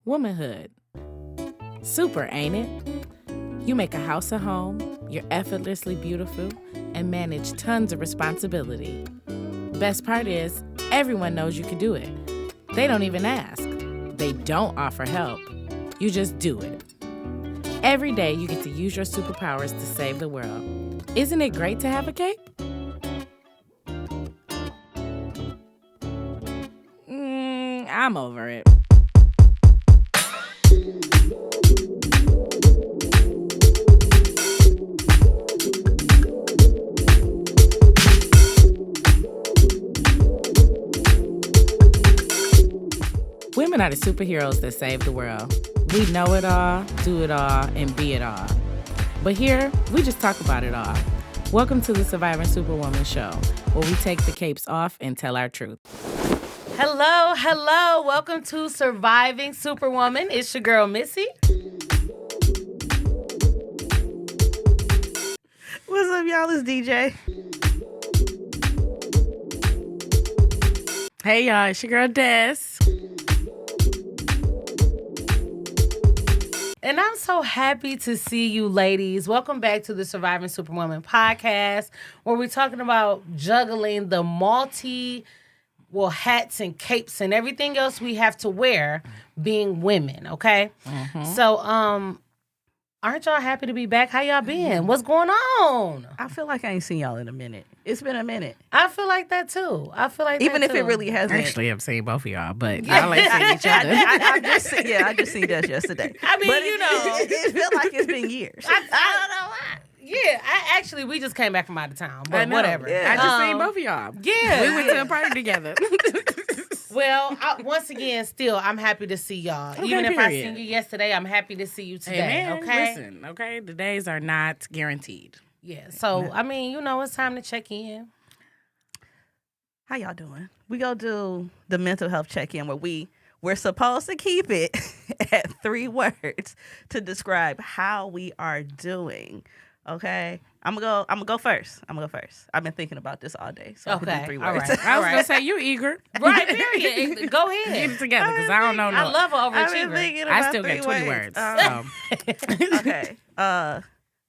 Womanhood. Super, ain't it? You make a house a home, you're effortlessly beautiful, and manage tons of responsibility. Best part is, everyone knows you can do it. They don't even ask. They don't offer help. You just do it. Every day you get to use your superpowers to save the world. Isn't it great to have a cape? I'm over it. Women are the superheroes that save the world. We know it all, do it all, and be it all. But here, we just talk about it all. Welcome to the Surviving Superwoman show, where we take the capes off and tell our truth. Hello. Welcome to Surviving Superwoman. It's your girl, Missy. What's up, y'all? It's DJ. Hey, y'all. It's your girl, Des. And I'm so happy to see you ladies. Welcome back to the Surviving Superwoman podcast, where we're talking about juggling the hats and capes and everything else we have to wear being women, okay? Mm-hmm. So, aren't y'all happy to be back? How y'all been? What's going on? I feel like I ain't seen y'all in a minute. It's been a minute. I feel like that too. Even if it really hasn't. Actually, I've seen both of y'all, but I like seeing each other. I just seen us yesterday. I mean, but it felt like it's been years. I don't know why. Yeah, we just came back from out of town, but whatever. Yeah. I just seen both of y'all. Yeah. We went to a party together. Well, once again, still, I'm happy to see y'all. Okay, Even if period. I seen you yesterday, I'm happy to see you today, Amen. okay? Listen, okay? The days are not guaranteed. Yeah, so, I mean, it's time to check in. How y'all doing? We go do the mental health check-in where we're supposed to keep it at 3 words to describe how we are doing. Okay, I'm gonna go first. I've been thinking about this all day, so I can do 3 words. All right. I was gonna say you eager, right? Period. Go ahead. Get it together because I don't know. I love an overachiever. I still got 20 words. Okay.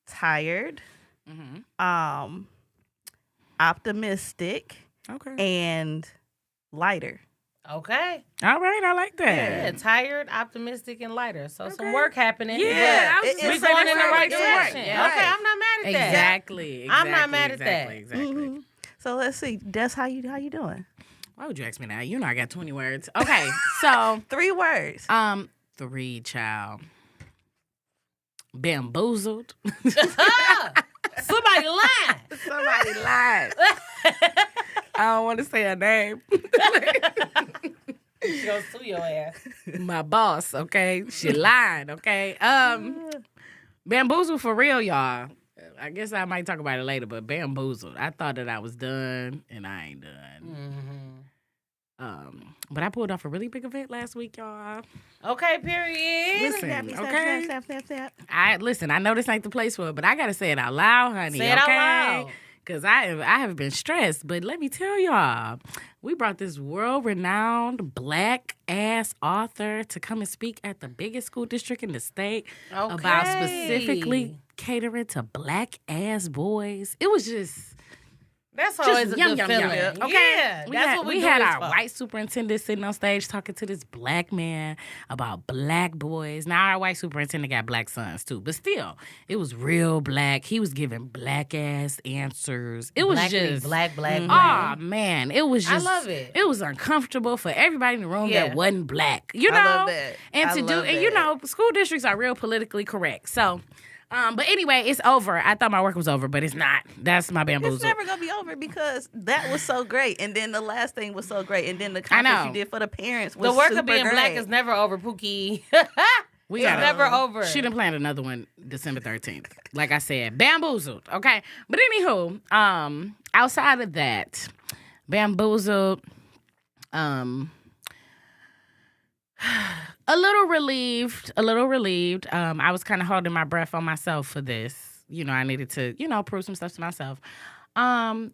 Tired. Mm-hmm. Optimistic. Okay. And lighter. Okay. All right, I like that. Yeah, tired, optimistic, and lighter. So some work happening. Yeah, we're going in the right direction. Yeah. Okay, I'm not mad at that. Exactly. I'm not mad at that. Exactly. Mm-hmm. So let's see, Des, how you doing? Why would you ask me that? You know I got 20 words. Okay, so 3 words. 3, child. Bamboozled. Somebody lied. Somebody lied. I don't want to say her name. She gonna sue your ass. My boss, okay? She lied, okay? Bamboozled for real, y'all. I guess I might talk about it later, but bamboozled. I thought that I was done, and I ain't done. Mm-hmm. But I pulled off a really big event last week, y'all. Okay, period. Listen, okay? Snap. I know this ain't the place for it, but I gotta say it out loud, honey. Say it out loud. Because I have been stressed. But let me tell y'all, we brought this world-renowned black-ass author to come and speak at the biggest school district in the state about specifically catering to black-ass boys. It was just... That's always a good feeling. Okay. Yeah, that's what we had our white superintendent sitting on stage talking to this black man about black boys. Now, our white superintendent got black sons, too. But still, it was real black. He was giving black-ass answers. It was just... Black. Oh, man. It was just... I love it. It was uncomfortable for everybody in the room that wasn't black. You know? I love that. And school districts are real politically correct. So... but anyway, it's over. I thought my work was over, but it's not. That's my bamboozle. It's never gonna be over because that was so great, and then the last thing was so great, and then the conference you did for the parents was the work super of being great. black is never over, Pookie. It's never over. She done planned another one December 13th. Like I said, bamboozled. Okay, but anywho, outside of that, bamboozled. A little relieved. I was kind of holding my breath on myself for this. I needed to, prove some stuff to myself. And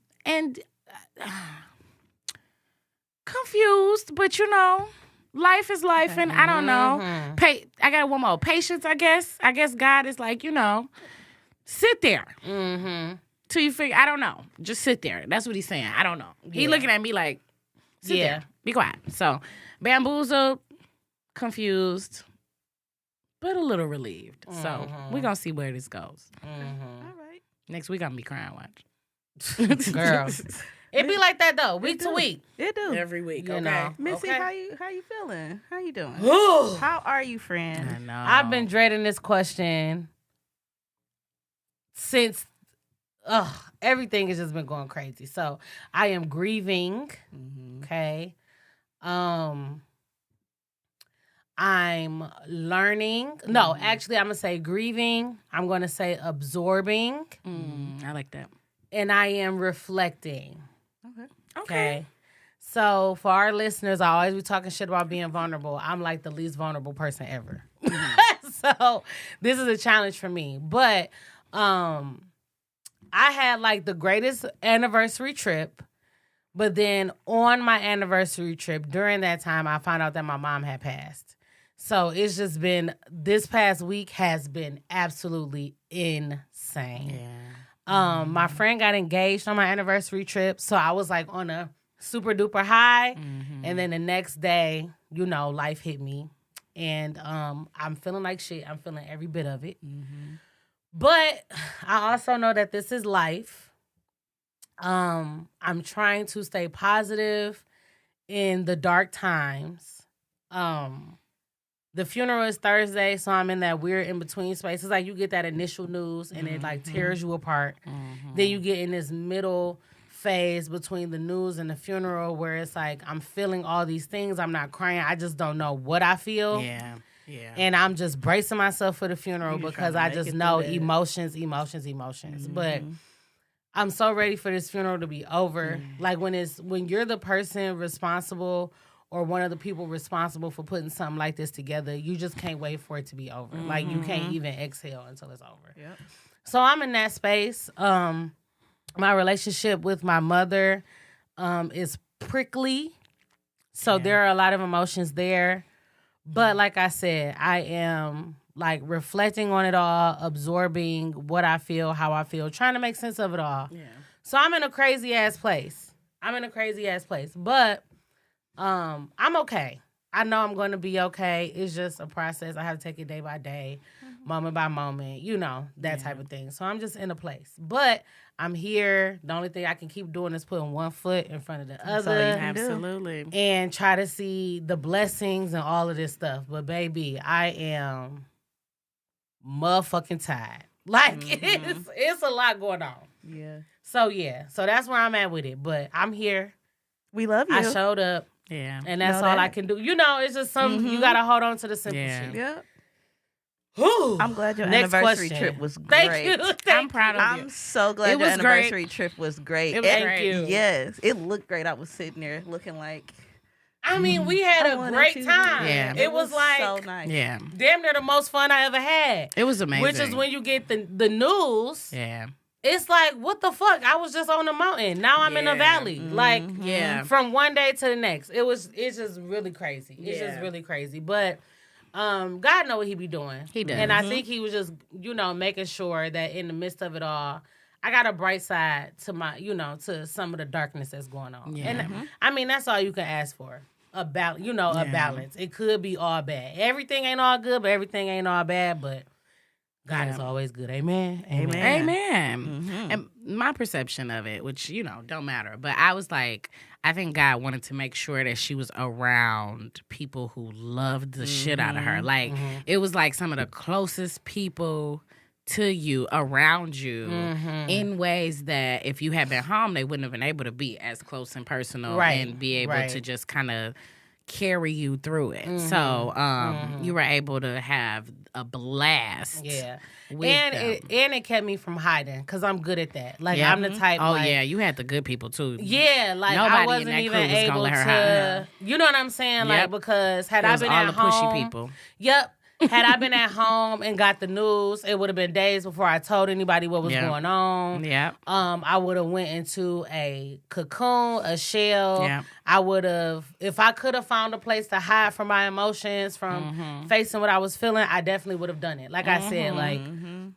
confused, but life is life, and I don't know. I got one more. Patience, I guess. I guess God is like, sit there. Till you figure, I don't know. Just sit there. That's what he's saying. I don't know. He looking at me like, sit there. Be quiet. So, bamboozled, confused, but a little relieved. So, we're going to see where this goes. All right. Next week, I'm going to be crying watch. Girl. It be like that, though. Week to week. It do. Every week, You okay? know. Missy, Okay. how you feeling? How you doing? Ooh. How are you, friend? I know. I've been dreading this question since everything has just been going crazy. So I am grieving. Okay. I'm learning. No, actually, I'm gonna say grieving. I'm gonna say absorbing, I like that. and I am reflecting. Okay. So for our listeners, I always be talking shit about being vulnerable. I'm like the least vulnerable person ever. So this is a challenge for me. But I had like the greatest anniversary trip. But then on my anniversary trip, during that time, I found out that my mom had passed. So it's just been, this past week has been absolutely insane. Yeah. My friend got engaged on my anniversary trip. So I was like on a super duper high. And then the next day, life hit me. And I'm feeling like shit. I'm feeling every bit of it. But I also know that this is life. I'm trying to stay positive in the dark times. The funeral is Thursday, so I'm in that weird in-between space. It's like you get that initial news and it like tears you apart. Then you get in this middle phase between the news and the funeral where it's like I'm feeling all these things. I'm not crying. I just don't know what I feel. Yeah. And I'm just bracing myself for the funeral You because trying I to just make it know through that. emotions. But I'm so ready for this funeral to be over. Like when you're the person responsible or one of the people responsible for putting something like this together, you just can't wait for it to be over. Like you can't even exhale until it's over. Yep. So I'm in that space. My relationship with my mother is prickly. So there are a lot of emotions there. But like I said, I am like reflecting on it all, absorbing what I feel, how I feel, trying to make sense of it all. Yeah. So I'm in a crazy ass place. But I'm okay. I know I'm going to be okay. It's just a process. I have to take it day by day, moment by moment, that type of thing. So I'm just in a place. But I'm here. The only thing I can keep doing is putting one foot in front of the That's all you other. can do. Absolutely. And try to see the blessings and all of this stuff. But baby, I am motherfucking tired. Like it's a lot going on. Yeah. So that's where I'm at with it. But I'm here. We love you. I showed up. Yeah. And that's Know all that. I can do. It's just some you gotta hold on to the simple Yeah. shit. Yeah. Whew. I'm glad your Next anniversary question. trip was great. Thank you. I'm proud of you. I'm so glad It your was great. anniversary trip was great. It was Thank great. you. Yes, it looked great. I was sitting there looking like I mean, we had I a wanted great to. time. Yeah. It was like so nice. Yeah. damn near the most fun I ever had. It was amazing. Which is when you get the news. Yeah. It's like, what the fuck? I was just on the mountain. Now I'm in a Yeah. valley. Like, Yeah. from one day to the next. It's just really crazy. It's Yeah. just really crazy. But God know what he be doing. He does. And I think he was just, making sure that in the midst of it all, I got a bright side to my, to some of the darkness that's going on. Yeah. And I mean, that's all you can ask for. A balance. It could be all bad. Everything ain't all good, but everything ain't all bad. But God is always good. Amen. Amen. And my perception of it, which, don't matter, but I was like, I think God wanted to make sure that she was around people who loved the shit out of her. Like, it was like some of the closest people to you, around you, in ways that if you had been home, they wouldn't have been able to be as close and personal and be able to just kind of carry you through it. So you were able to have a blast. Yeah. With them. It kept me from hiding because I'm good at that. Like, I'm the type. Oh, like, yeah. You had the good people, too. Yeah, like Nobody I in wasn't that even crew was gonna able let her hide. to. You know what I'm saying? Like, Yep. because had It I was been all at the home, pushy people. Yep. Had I been at home and got the news, it would have been days before I told anybody what was going on. Yeah. I would have went into a cocoon, a shell. Yeah. I would have, if I could have found a place to hide from my emotions, from facing what I was feeling, I definitely would have done it. Like I said, like,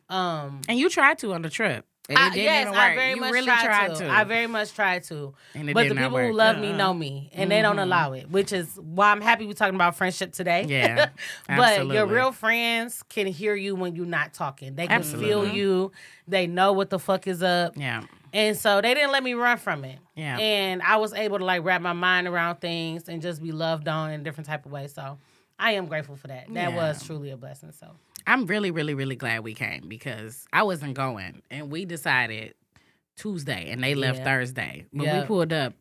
and you tried to on the trip. And it didn't even work. I very you much really tried to. I very much tried to. And it but did the not people work. who love me know me, and they don't allow it, which is why I'm happy we're talking about friendship today. Yeah, but your real friends can hear you when you're not talking. They can feel you. They know what the fuck is up. Yeah. And so they didn't let me run from it. Yeah. And I was able to like wrap my mind around things and just be loved on in different type of ways. So I am grateful for that. That was truly a blessing. So I'm really, really, really glad we came because I wasn't going, and we decided Tuesday, and they left Thursday. But we pulled up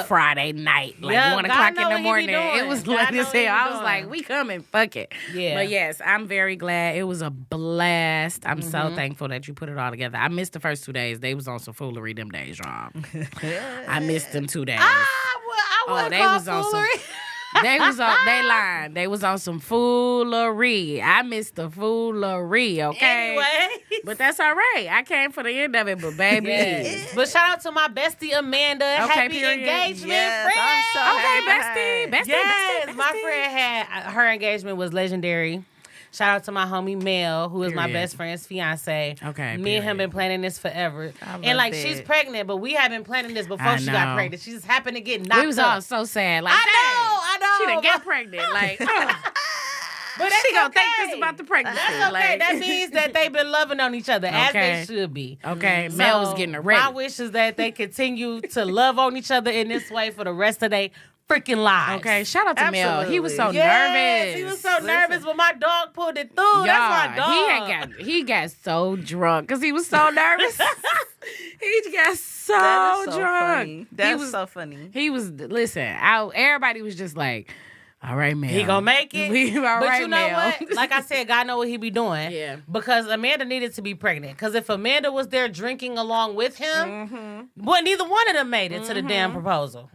Friday night, like 1 o'clock in the morning. It was late as hell. I was like, we coming, fuck it. Yeah. But yes, I'm very glad. It was a blast. I'm so thankful that you put it all together. I missed the first 2 days. They was on some foolery them days, y'all. I missed them 2 days. They was on foolery. They lying. They was on some foolery. I missed the foolery, okay? Anyway. But that's all right. I came for the end of it, but baby. Yes. But shout out to my bestie Amanda. Happy engagement, friend. I'm so happy. Bestie. Yes, my friend had her engagement was legendary. Shout out to my homie Mel, who is my best friend's fiance. Okay. Me and him been planning this forever. And like she's pregnant, but we have been planning this before she got pregnant. She just happened to get knocked up. We was all so sad. Like, I know. She didn't get pregnant. Like, but she gonna think this about the pregnancy. That's okay. Like, that means that they've been loving on each other as they should be. Okay. So Mel was getting her ready. My wish is that they continue to love on each other in this way for the rest of their freaking lives. Okay, shout out to Mel. He was so yes, nervous. He was so nervous, but my dog pulled it through. That's my dog. He got so drunk because he was so nervous. He got so drunk. Funny. That's so funny. He was, listen, everybody was just like, all right, Mel. He gonna make it. But you know what? Like I said, God know what he be doing. Yeah. Because Amanda needed to be pregnant. Because if Amanda was there drinking along with him, well, neither one of them made it to the damn proposal.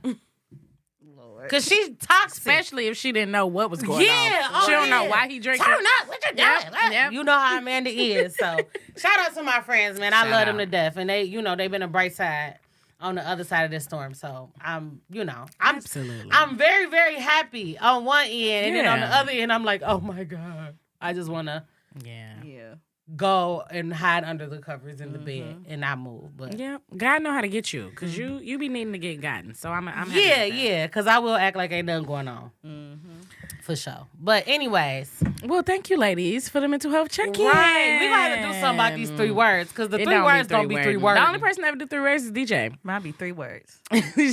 Because she's toxic. Especially if she didn't know what was going on. She don't know why he drinking. Turn up. What you doing? Yep. You know how Amanda is. So shout out to my friends, man. I love them to death. And they, they've been a bright side on the other side of this storm. So I'm very, very happy on one end. And then on the other end, I'm like, oh my God. I just want to go and hide under the covers in the bed and not move. But God know how to get you because you be needing to get gotten. So I'm happy with that. Because I will act like ain't nothing going on. For sure. But anyways. Well, thank you, ladies, for the mental health check-in. Right. We gonna have to do something about these 3 words because the 3 words don't be 3 words. The only person that ever do 3 words is DJ. Might be 3 words. I'm a woman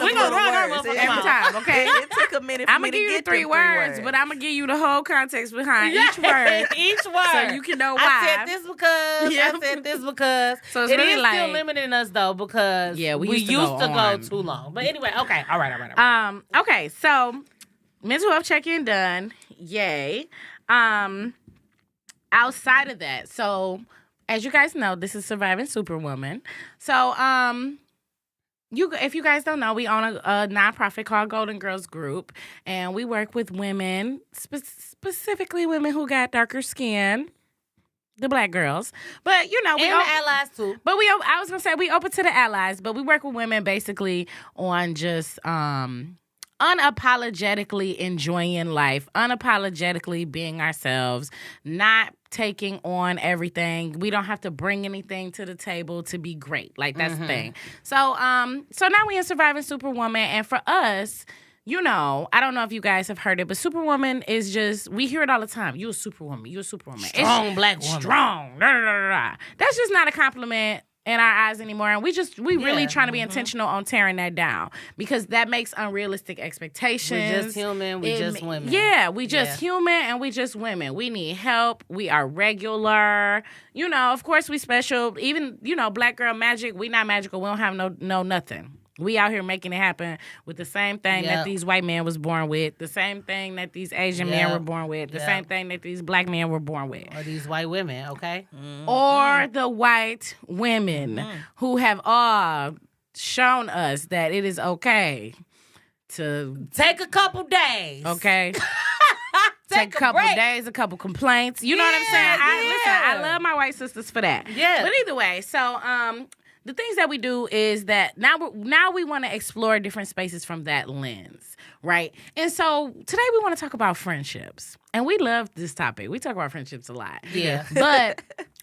we gonna run our motherfucking every time, okay? It took a minute for I'm me gonna to give you get 3 words, but I'm gonna give you the whole context behind each word. Each word. So you can know why. I said this because. I said this because. So it's it really is like, still limiting us though because we used to go too long. But anyway, okay. All right. Okay, so mental health check-in done. Yay. Outside of that, so as you guys know, this is Surviving Superwoman. So if you guys don't know, we own a nonprofit called Golden Girls Group, and we work with women, specifically women who got darker skin, the black girls. But we and the allies too. But I was gonna say we open to the allies, but we work with women basically on just unapologetically enjoying life, unapologetically being ourselves, not taking on everything. We don't have to bring anything to the table to be great. Like that's the thing. So now we in Surviving Superwoman, and for us, I don't know if you guys have heard it, but Superwoman is just, we hear it all the time. You a Superwoman. You a Superwoman. Strong black woman. Strong. That's just not a compliment in our eyes anymore. And we really trying to be intentional on tearing that down because that makes unrealistic expectations. We're just human. We just women. Yeah, we just human and we just women. We need help. We are regular. Of course we special. Even, black girl magic, we not magical. We don't have no nothing. We out here making it happen with the same thing that these white men was born with, the same thing that these Asian men were born with, the same thing that these black men were born with. Or these white women, okay? Or the white women who have all shown us that it is okay to take a couple days. Okay. take a couple days, a couple complaints. You know what I'm saying? I love my white sisters for that. Yeah. But either way, so the things that we do is that now we want to explore different spaces from that lens, right? And so today we want to talk about friendships. And we love this topic. We talk about friendships a lot. Yeah.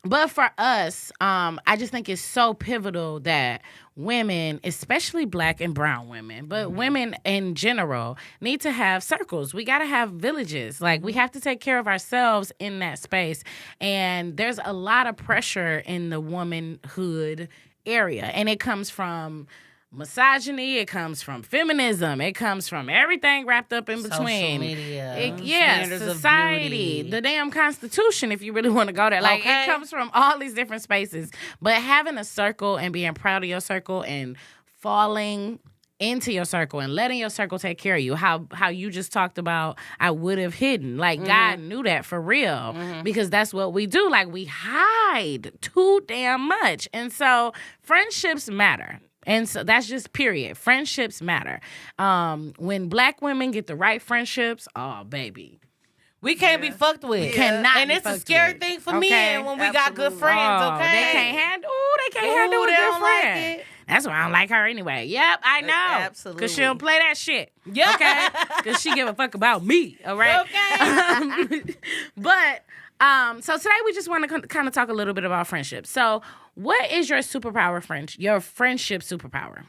But for us, I just think it's so pivotal that women, especially black and brown women, but women in general, need to have circles. We got to have villages. Like, we have to take care of ourselves in that space. And there's a lot of pressure in the womanhood area. And it comes from misogyny, it comes from feminism, it comes from everything wrapped up in between. Social media, society, the damn Constitution, if you really want to go there. Like, it comes from all these different spaces. But having a circle and being proud of your circle and falling into your circle and letting your circle take care of you. How you just talked about, I would have hidden. Like, God knew that for real because that's what we do. Like, we hide too damn much. And so friendships matter. And so that's just period. Friendships matter. When black women get the right friendships, oh, baby. We can't be fucked with. We cannot and be it's a fucked scary with. thing for me and when we got good friends, okay? They can't handle a they good don't like friend. it. That's why I don't like her anyway. Yep, I know. Absolutely. Because she don't play that shit. Yeah. Okay? Because she give a fuck about me, all right? Okay. But, so today we just want to kind of talk a little bit about friendship. So what is your superpower, your friendship superpower?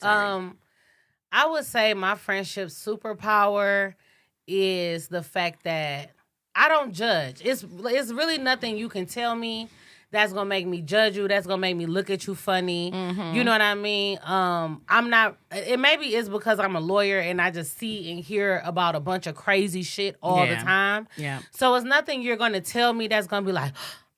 I would say my friendship superpower is the fact that I don't judge. It's really nothing you can tell me that's gonna make me judge you. That's gonna make me look at you funny. You know what I mean? I'm not. It maybe is because I'm a lawyer and I just see and hear about a bunch of crazy shit all the time. Yeah. So it's nothing you're gonna tell me that's gonna be like,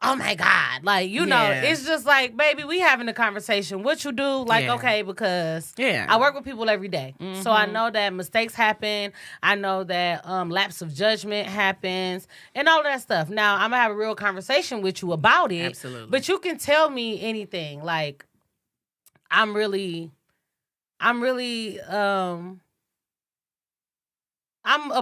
oh my God. Like, you know, it's just like, baby, we having a conversation. What you do? Like, okay, because I work with people every day. So I know that mistakes happen. I know that lapse of judgment happens and all that stuff. Now, I'm going to have a real conversation with you about it. Absolutely. But you can tell me anything. Like, I'm a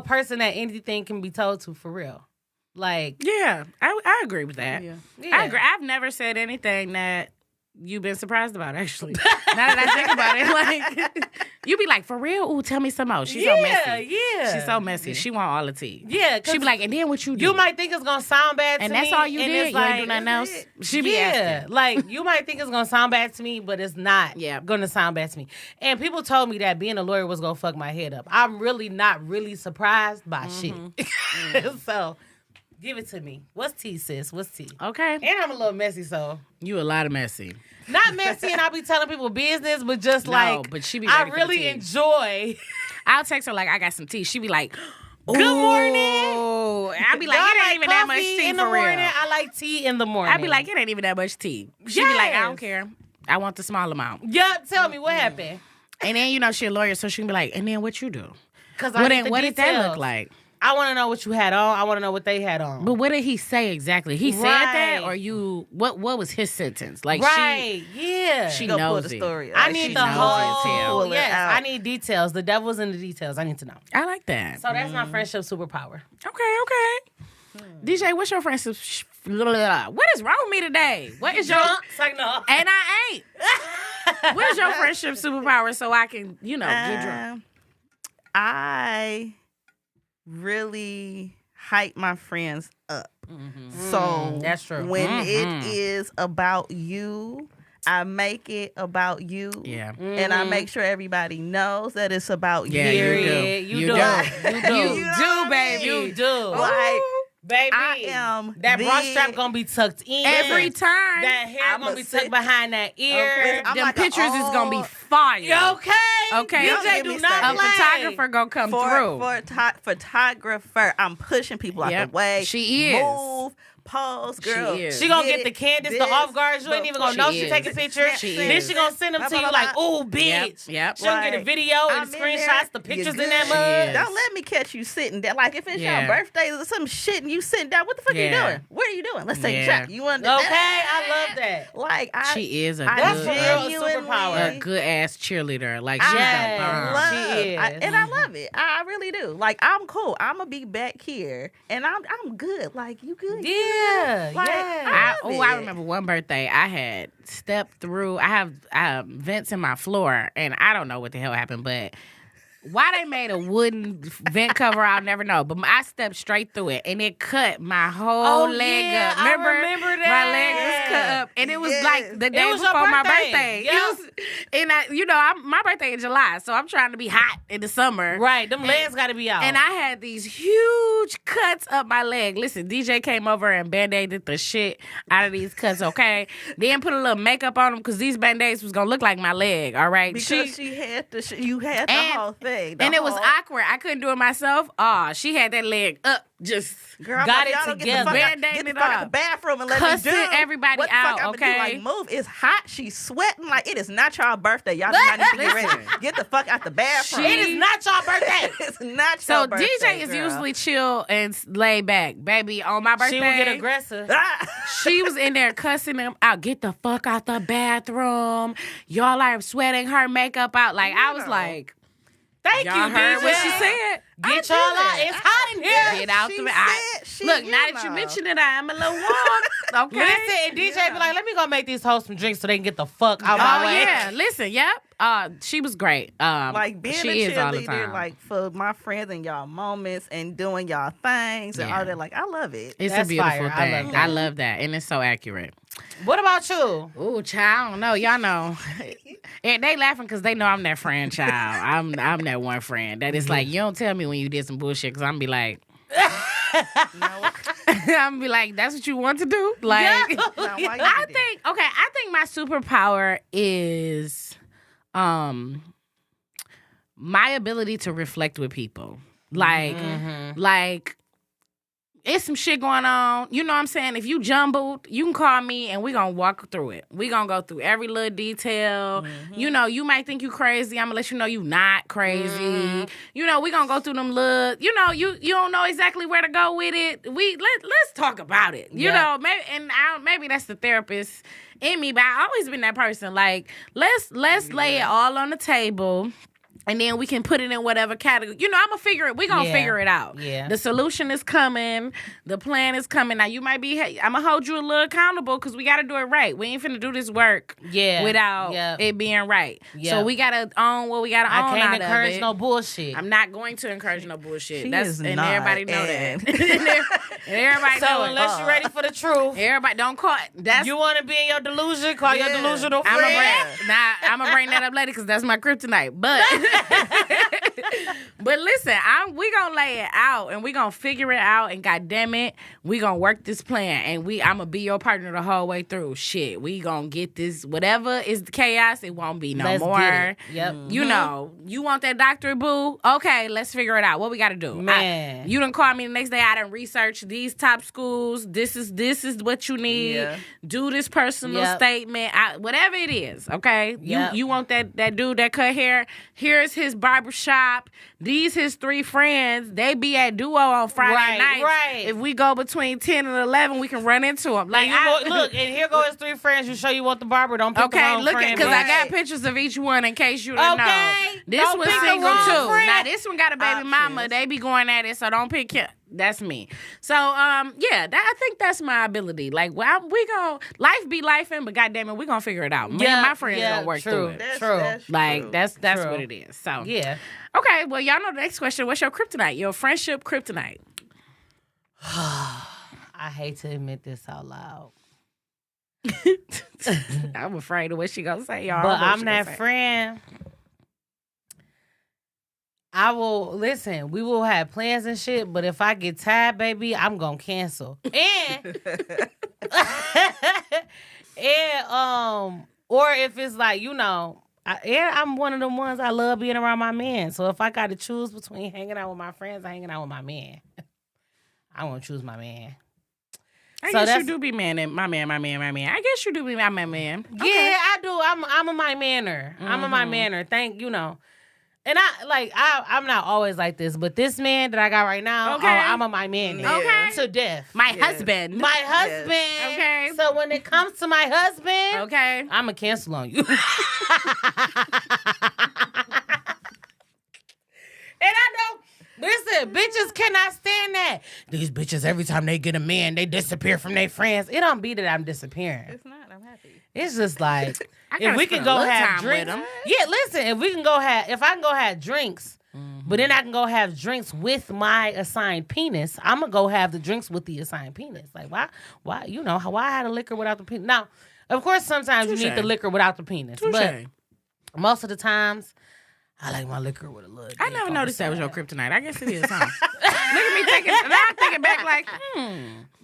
person that anything can be told to for real. Like, yeah, I agree with that. Yeah. I agree. I've never said anything that you've been surprised about, actually. Now that I think about it, like, you be like, for real? Ooh, tell me some more. She's so messy. Yeah. She's so messy. She want all the tea. Yeah. She be like, and then what you do? You might think it's going to sound bad to and me. that's all you and did? It's You ain't do nothing else? She be asking. Like, you might think it's going to sound bad to me, but it's not Yeah. going to sound bad to me. And people told me that being a lawyer was going to fuck my head up. I'm really not really surprised by shit. So, give it to me. What's tea, sis? What's tea? Okay. And I'm a little messy, so. You a lot of messy. Not messy and I be telling people business, but just but she be ready I for the really tea. enjoy. I'll text her like, I got some tea. She be like, Good morning. I'll be like, Y'all it ain't even that much coffee tea in the for morning. real. I like tea in the morning. I'll be like, it ain't even that much tea. She be like, I don't care. I want the small amount. Yup, tell me what happened. And then, you know, she a lawyer, so she can be like, and then what you do? Because What did that look like? I want to know what you had on. I want to know what they had on. But what did he say exactly? He said that, Right. or you? What was his sentence? Like, yeah. she Go pull knows the it. story. I Like, need she the knows whole. it, too. Yes, Out. I need details. The devil's in the details. I need to know. I like that. So that's my friendship superpower. Okay. DJ, what's your friendship? What is wrong with me today? What is your? It's like, no. And I ain't. What is your friendship superpower so I can, you know, get drunk? I really hype my friends up. So that's true. when it is about you, I make it about you. Yeah. And I make sure everybody knows that it's about Yeah, you. you do. Period. You You do. do. You know do, what I baby. mean? You do. Like, Baby, I am that bra the- strap gonna be tucked in Every time. That hair I'ma gonna be sit- tucked behind that ear. Okay. I'm Them like a pictures is gonna be all- fire. Okay. Okay. Don't DJ get do me not started. A play. photographer gonna come through. Photographer, I'm pushing people out Yep. the way. She is. Move, pose, girl. is. She gonna get it, the Candace, this, the off guards. You ain't even gonna She know is. she taking pictures. She Then is. she gonna send them to you Blah, like, blah, ooh, bitch. Yep. She gonna get a Like, video and I'm in screenshots, there. the pictures You in that good? mug. Yes. Don't let me catch you sitting there. Like, if it's Yeah. your birthday or some shit and you sitting down, what the fuck Yeah. you doing? What are you doing? Let's take Yeah. a shot. You want Okay, I love that. Like, She is a I That's good, for real a genuinely- superpower. a good ass ass cheerleader. Like, she's Yes. a bomb. love, She is. and I love it. I really do. Like, I'm cool. I'm gonna be back here, and I'm good. Like, you good? Yeah, Like, yeah. love I it. remember one birthday I had stepped through. I have vents in my floor, and I don't know what the hell happened, but why they made a wooden vent cover, I'll never know. But I stepped straight through it, and it cut my whole leg yeah, up. Remember? I remember that. My leg was cut up, and it was Yes. like the day was your before my birthday. birthday. Yep. It was, and my birthday in July, so I'm trying to be hot in the summer. Right, them legs got to be out. And I had these huge cuts up my leg. Listen, DJ came over and band-aided the shit out of these cuts, okay? Then put a little makeup on them because these band-aids was going to look like my leg, all right? Because she had you had the And- whole thing, and it was awkward. I couldn't do it myself. Oh, she had that leg up, just Girl, got I'm it like, y'all don't together. Get Band-aiding the it fuck out off. the bathroom and let Cussing me do everybody what the out, fuck I'ma okay? do? Like, move. It's hot. She's sweating. Like, it is not y'all birthday. Y'all do not need to get ready. Listen. Get the fuck out the bathroom. it is not your birthday. It's not so your birthday, DJ is girl. usually chill and laid back. Baby, on my birthday, She will get aggressive. she was in there cussing them out. Get the fuck out the bathroom. Y'all are sweating her makeup out. Like, I was No. like, Thank y'all you, heard DJ. what she said? Get y'all out. It's hot in here. Get out She the said Look, now that you mention it, I am a little warm. Okay. Listen, and DJ be like, let me go make these hoes some drinks so they can get the fuck out Oh my way. yeah, listen, yep. She was great. Like being she a is all the cheerleader, time. like for my friends and y'all moments and doing y'all things and Yeah. all that. Like, I love it. It's That's a beautiful fire. I thing. love that. I love that, and it's so accurate. What about you? Ooh, child, I don't know. Y'all know, and they laughing because they know I'm that friend, child. I'm that one friend that is like, you don't tell me when you did some bullshit because I'm be like. I'm be like, that's what you want to do? Like, Now, why you I did think my superpower is my ability to reflect with people. Like, like it's some shit going on. You know what I'm saying? If you jumbled, you can call me and we gonna walk through it. We gonna go through every little detail. You know, you might think you crazy. I'm gonna let you know you not crazy. You know, we gonna go through them little, you know, you don't know exactly where to go with it. Let's talk about it. You know, maybe that's the therapist in me, but I always been that person. Like, let's lay it all on the table. And then we can put it in whatever category. You know, I'm going to figure it. We're going to figure it out. Yeah. The solution is coming. The plan is coming. Now, you might be, I'm going to hold you a little accountable because we got to do it right. We ain't finna do this work without it being right. So we got to own what we got to own. I can't out encourage of it. no bullshit. I'm not going to encourage no bullshit. She is and not, everybody know and- that. And everybody so know it. unless you're ready for the truth, Everybody don't call it. That's you want to be in your delusion, call your delusional I'm friend. gonna bring that up later because that's my kryptonite. But but listen, we gonna lay it out and we gonna figure it out. And goddamn it, we gonna work this plan. And I'm gonna be your partner the whole way through. Shit, we gonna get this. Whatever is the chaos, it won't be no Let's more. get it. Yep. You know, you want that doctorate, boo? Okay, let's figure it out. What we gotta do? Man. You done call me the next day. I done research these top schools. This is what you need. Yeah. Do this personal Yep. statement. Whatever it is, okay? Yep. You want that dude that cut hair. Here's his barbershop. These his 3 friends. They be at Duo on Friday nights. right. If we go between 10 and 11, we can run into them. Like, Look, and here go his 3 friends. You show you want the barber. Don't pick the okay, wrong look friend. because I bitch. got pictures of each one in case you don't know. Okay. This Don't one's pick the single wrong too. friend. Now this one got a baby mama. Options. They be going at it, so don't pick him. That's me. So I think that's my ability. Like, well, we gon' life be lifing, but goddamn it, we gonna figure it out. Me and my friends gonna work true. through it. That's Like true. that's True. what it is. So Yeah. Okay, well y'all know the next question. What's your kryptonite? Your friendship kryptonite? I hate to admit this out loud, I'm afraid of what she gonna say, y'all. but I know what I'm she that gonna say. friend. I will listen. We will have plans and shit, but if I get tired, baby, I'm gonna cancel. And or if it's like I'm one of them ones I love being around my man. So if I got to choose between hanging out with my friends or hanging out with my man, I want to choose my man. I So guess that's- you do be my man. I guess you do be my man. Yeah, I do. I'm a my manner. I'm a my manner. And I'm not always like this, but this man that I got right now, I'm a my man. Yeah. To death. My husband. My husband. Okay. So when it comes to my husband, Okay. I'm going to cancel on you. And I know, listen, bitches cannot stand that. These bitches, every time they get a man, they disappear from their friends. It don't be that I'm disappearing. It's not. I'm happy. It's just like, I if gotta we spend can a go little have time with drinks. 'em. Yeah, listen, if I can go have drinks, but then I can go have drinks with my assigned penis, I'm going to go have the drinks with the assigned penis. Like, why, why I had a liquor without the penis? Now, of course, sometimes you need the liquor without the penis. But most of the times, I like my liquor with a little. I never noticed that was your kryptonite. I guess it is, huh? Look at me thinking. Now I'm thinking back like,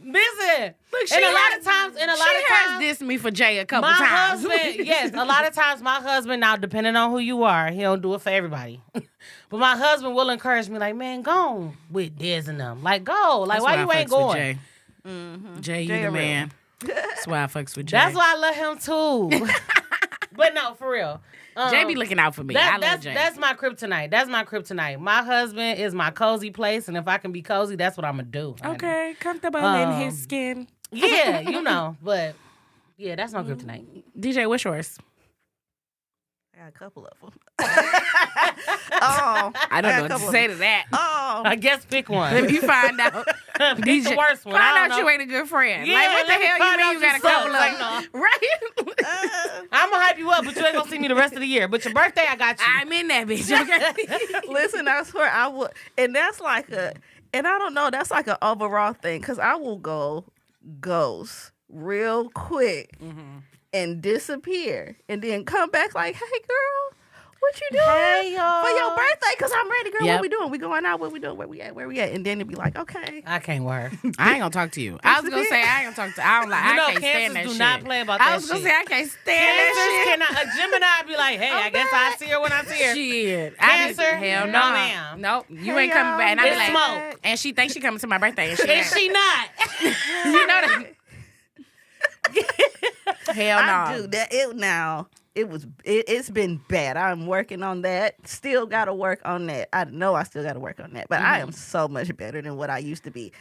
Listen, Look, and a lot of times, has dissed me for Jay a couple my times. husband, yes, a lot of times my husband, now depending on who you are, he don't do it for everybody. But my husband will encourage me, like, man, go on with Dez and them. Like, go. Like, why you ain't going? Jay. Jay, you the man. That's why I fucks with Jay. That's why I love him too. But no, for real. Jay be looking out for me. I love Jay. That's my kryptonite. That's my kryptonite. My husband is my cozy place, and if I can be cozy, that's what I'm going to do. Okay, comfortable in his skin. Yeah, but yeah, that's my kryptonite. DJ, what's yours? I got a couple of them. I don't know what to say to that. I guess pick one. If you find out, pick the worst one. Find out you ain't a good friend. Yeah, like, what the hell you mean you got a couple of them? no. Right? I'm going to hype you up, but you ain't going to see me the rest of the year. But your birthday, I got you. I'm in that bitch, okay? Listen, I swear I would. And that's like and I don't know, that's like an overall thing. Because I will go ghost real quick and disappear. And then come back like, hey, girl. What you doing hey, y'all. for your birthday? Because I'm ready, girl. Yep. What we doing? We going out? What we doing? Where we at? Where we at? And then it'd be like, okay. I can't work. I ain't gonna talk to you. I was gonna say I ain't gonna talk to. I don't like. You know, I can't stand that Cancers do shit. not play about that I was gonna say I can't stand that shit. Cancers cannot. A Gemini be like, hey, I guess I see her when I see her. Shit. Cancer? Hell No, no, ma'am. Nope. You Hey, ain't coming back. And I be It's like, smoke. and she thinks she coming to my birthday, and she Is she not? you know that. Hell no. I do that. It's been bad. I'm working on that. Still got to work on that. I know I still got to work on that, but I am so much better than what I used to be.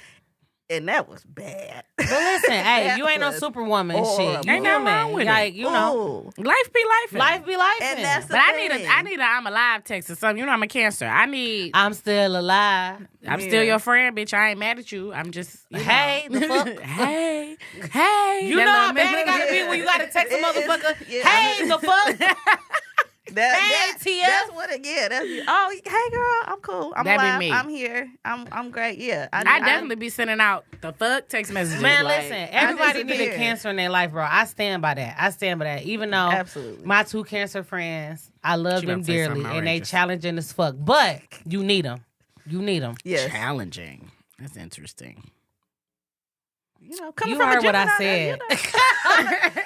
And that was bad. But listen, hey, That you ain't no was superwoman shit. horrible. You Ain't nothing human. wrong with it. Like, you know, Ooh. Life be life. life be life. And that's the But I thing. need a I'm alive text or something. You know I'm a Cancer. I'm still alive. I'm still your friend, bitch. I ain't mad at you. I'm just Hey, the fuck? hey. You know how bad it gotta be when you gotta text a motherfucker. Yeah. Hey, the fuck? That's TF. what it. Yeah, that's hey girl, I'm cool. I'm That be alive. me. I'm here. I'm great. Yeah, I definitely be sending out the fuck text messages. Man, like, listen, everybody need a disappeared. Cancer in their life, bro. I stand by that. Even though Absolutely. my two Cancer friends, I love She them about to say dearly, something and they outrageous. challenging as fuck. But you need them. Yes. challenging. That's interesting. You know, coming You from heard a what I Gemini, said. you know.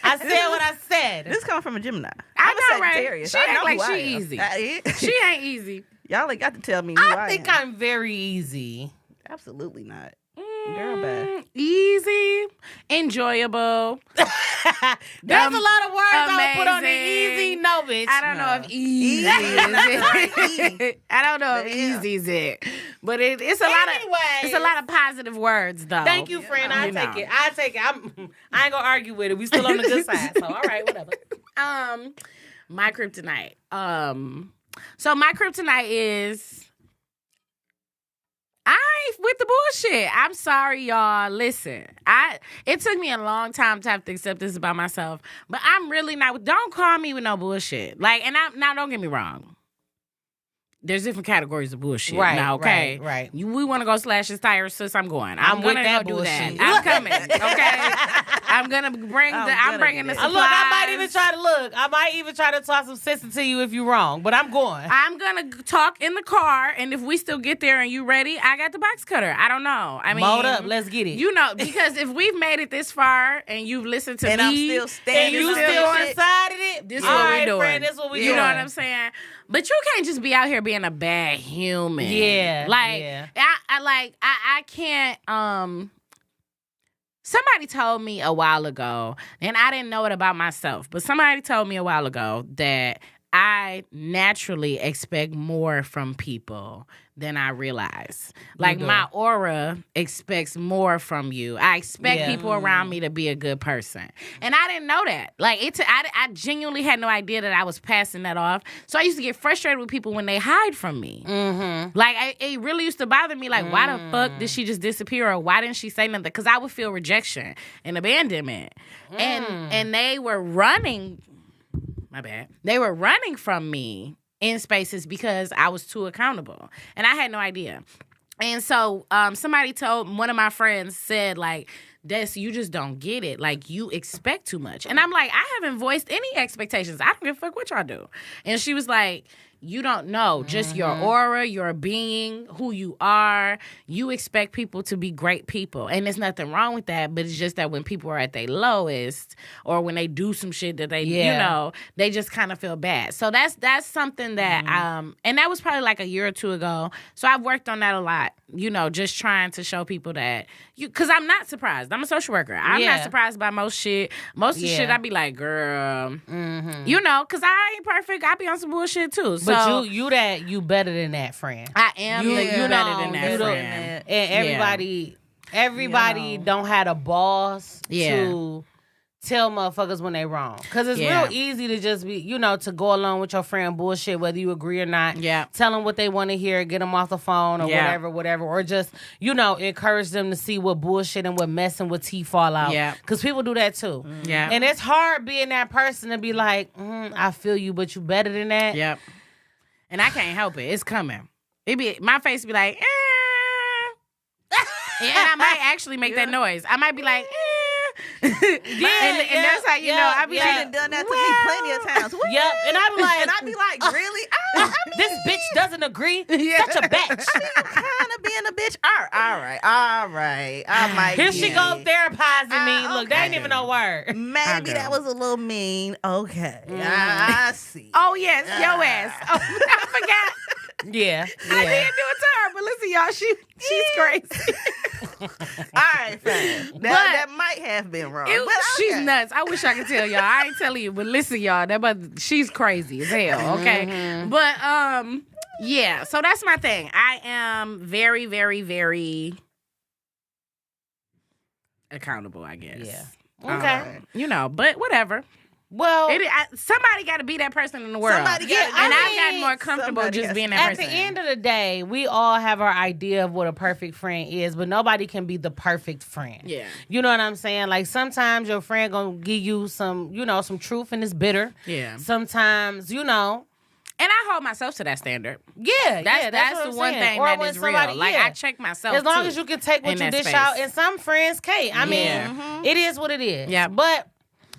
I said what I said. This coming from a Gemini. I I'm a know, right? Sagittarius. She I act know like who I she am. easy. She ain't easy. Y'all ain't got to tell me who I I think am. I'm very easy. Absolutely not. Girl, bad. Easy, enjoyable. There's a lot of words I would put on the amazing. easy. No, bitch. I don't know if easy Easy. is it. I don't know if Yeah. easy is it, but it's a lot of Anyways. it's a lot of positive words though. Thank you, friend. I You take know. it. I take it. I ain't gonna argue with it. We still on the good side. So all right, whatever. My kryptonite. So my kryptonite is I with the bullshit. I'm sorry, y'all. Listen, it took me a long time to have to accept this about myself, but I'm really not. Don't call me with no bullshit. Like, and now don't get me wrong. There's different categories of bullshit. Right, Now, okay. right. We want to go slash his tires, sis. I'm going. I'm with gonna that go do that. bullshit. I'm coming. Okay. I'm gonna bring I'm bringing the supplies. Look, I might even try to talk some sense into you if you're wrong, but I'm going. I'm gonna talk in the car, and if we still get there and you ready, I got the box cutter. I don't know. I mean, Mold up, let's get it. You know, because if we've made it this far and you've listened to And me, I'm still and standing you on still it. decided it. this is All what right, we doing. friend, this is what we you doing. know what I'm saying? But you can't just be out here being a bad human. Yeah, like yeah. I can't. Somebody told me a while ago, and I didn't know it about myself, but somebody told me a while ago that I naturally expect more from people than I realize. Like, my aura expects more from you. I expect people around me to be a good person. And I didn't know that. Like, I genuinely had no idea that I was passing that off. So I used to get frustrated with people when they hide from me. Mm-hmm. Like, it really used to bother me. Like, why the fuck did she just disappear? Or why didn't she say nothing? Because I would feel rejection and abandonment. And they were running... My bad. They were running from me in spaces because I was too accountable. And I had no idea. And so somebody told, one of my friends said, like, Des, you just don't get it. Like, you expect too much. And I'm like, I haven't voiced any expectations. I don't give a fuck what y'all do. And she was like, you don't know. Just your aura, your being, who you are. You expect people to be great people. And there's nothing wrong with that, but it's just that when people are at their lowest or when they do some shit that they, you know, they just kind of feel bad. So that's something that, and that was probably like a year or two ago. So I've worked on that a lot, you know, just trying to show people that, because I'm not surprised. I'm a social worker. I'm not surprised by most shit. Most of the shit, I be like, girl, you know, because I ain't perfect. I be on some bullshit too. But you better than that, friend. I am you better than that, friend. And everybody don't have the balls to tell motherfuckers when they wrong. Because it's real easy to just be, you know, to go along with your friend bullshit, whether you agree or not. Yeah. Tell them what they want to hear, get them off the phone or whatever. Or just, you know, encourage them to see what bullshit and what mess and what tea fall out. Yeah. Because people do that too. Yeah. And it's hard being that person to be like, I feel you, but you better than that. Yep. And I can't help it. It's coming. My face be like, and I might actually make that noise. I might be like, and that's how you know. I be like, done that to me plenty of times. Yep. And I be like, really? I mean, this bitch doesn't agree. Such a bitch. Kind of being a bitch. All right. I might. Here she goes therapizing me. Look, that ain't even no word. Maybe that was a little mean. Okay, I see. Oh yes, your ass. Oh, I forgot. Yeah. I didn't do it to her, but listen, y'all, she's crazy. All right, fine. That might have been wrong. She's nuts. I wish I could tell y'all. I ain't telling you, but listen, y'all, she's crazy as hell, okay? Mm-hmm. But, yeah, so that's my thing. I am very, very, very accountable, I guess. Yeah. Okay. You know, but whatever. Well, somebody got to be that person in the world. I've gotten more comfortable just being that person. At the end of the day, we all have our idea of what a perfect friend is, but nobody can be the perfect friend. Yeah. You know what I'm saying? Like, sometimes your friend gonna give you some, you know, some truth and it's bitter. Yeah. Sometimes, you know. And I hold myself to that standard. Yeah, that's the one thing that is real. Like, I check myself, as long as you can take what you dish out. And some friends can't. I mean, it is what it is. Yeah. But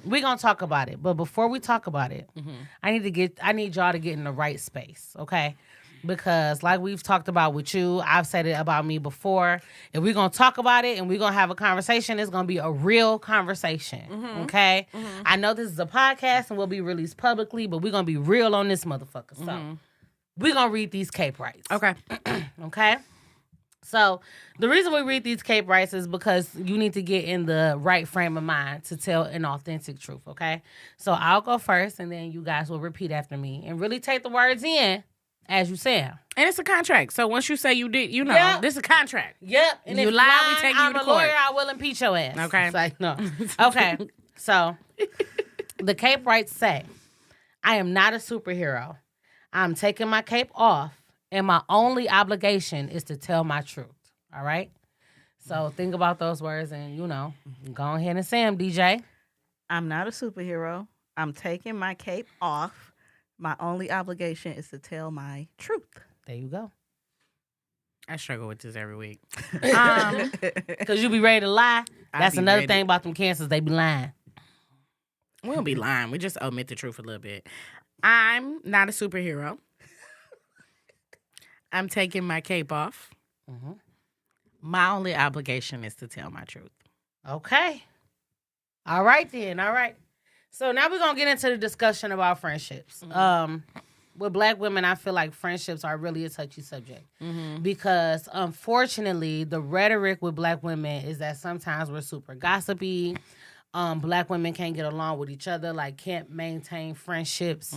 we're going to talk about it. But before we talk about it, I need y'all to get in the right space, okay? Because like we've talked about with you, I've said it about me before. If we're going to talk about it and we're going to have a conversation, it's going to be a real conversation, okay? I know this is a podcast and will be released publicly, but we're going to be real on this motherfucker. So we're going to read these Cape rights. Okay. Okay? So the reason we read these Cape rights is because you need to get in the right frame of mind to tell an authentic truth, okay? So I'll go first, and then you guys will repeat after me and really take the words in as you say them. And it's a contract. So once you say you did, you know, this is a contract. Yep. And you if lie, we take you to court. I'm a lawyer, I will impeach your ass. Okay. It's like, no. Okay. So the Cape rights say, I am not a superhero. I'm taking my cape off. And my only obligation is to tell my truth. All right? So think about those words and, you know, go ahead and say them, DJ. I'm not a superhero. I'm taking my cape off. My only obligation is to tell my truth. There you go. I struggle with this every week. Because you be ready to lie. That's another thing about them cancers. They be lying. We don't be lying. We just omit the truth a little bit. I'm not a superhero. I'm taking my cape off. My only obligation is to tell my truth. Okay. All right, then. All right. So now we're going to get into the discussion about friendships. With Black women, I feel like friendships are really a touchy subject. Because, unfortunately, the rhetoric with Black women is that sometimes we're super gossipy. Black women can't get along with each other, like can't maintain friendships.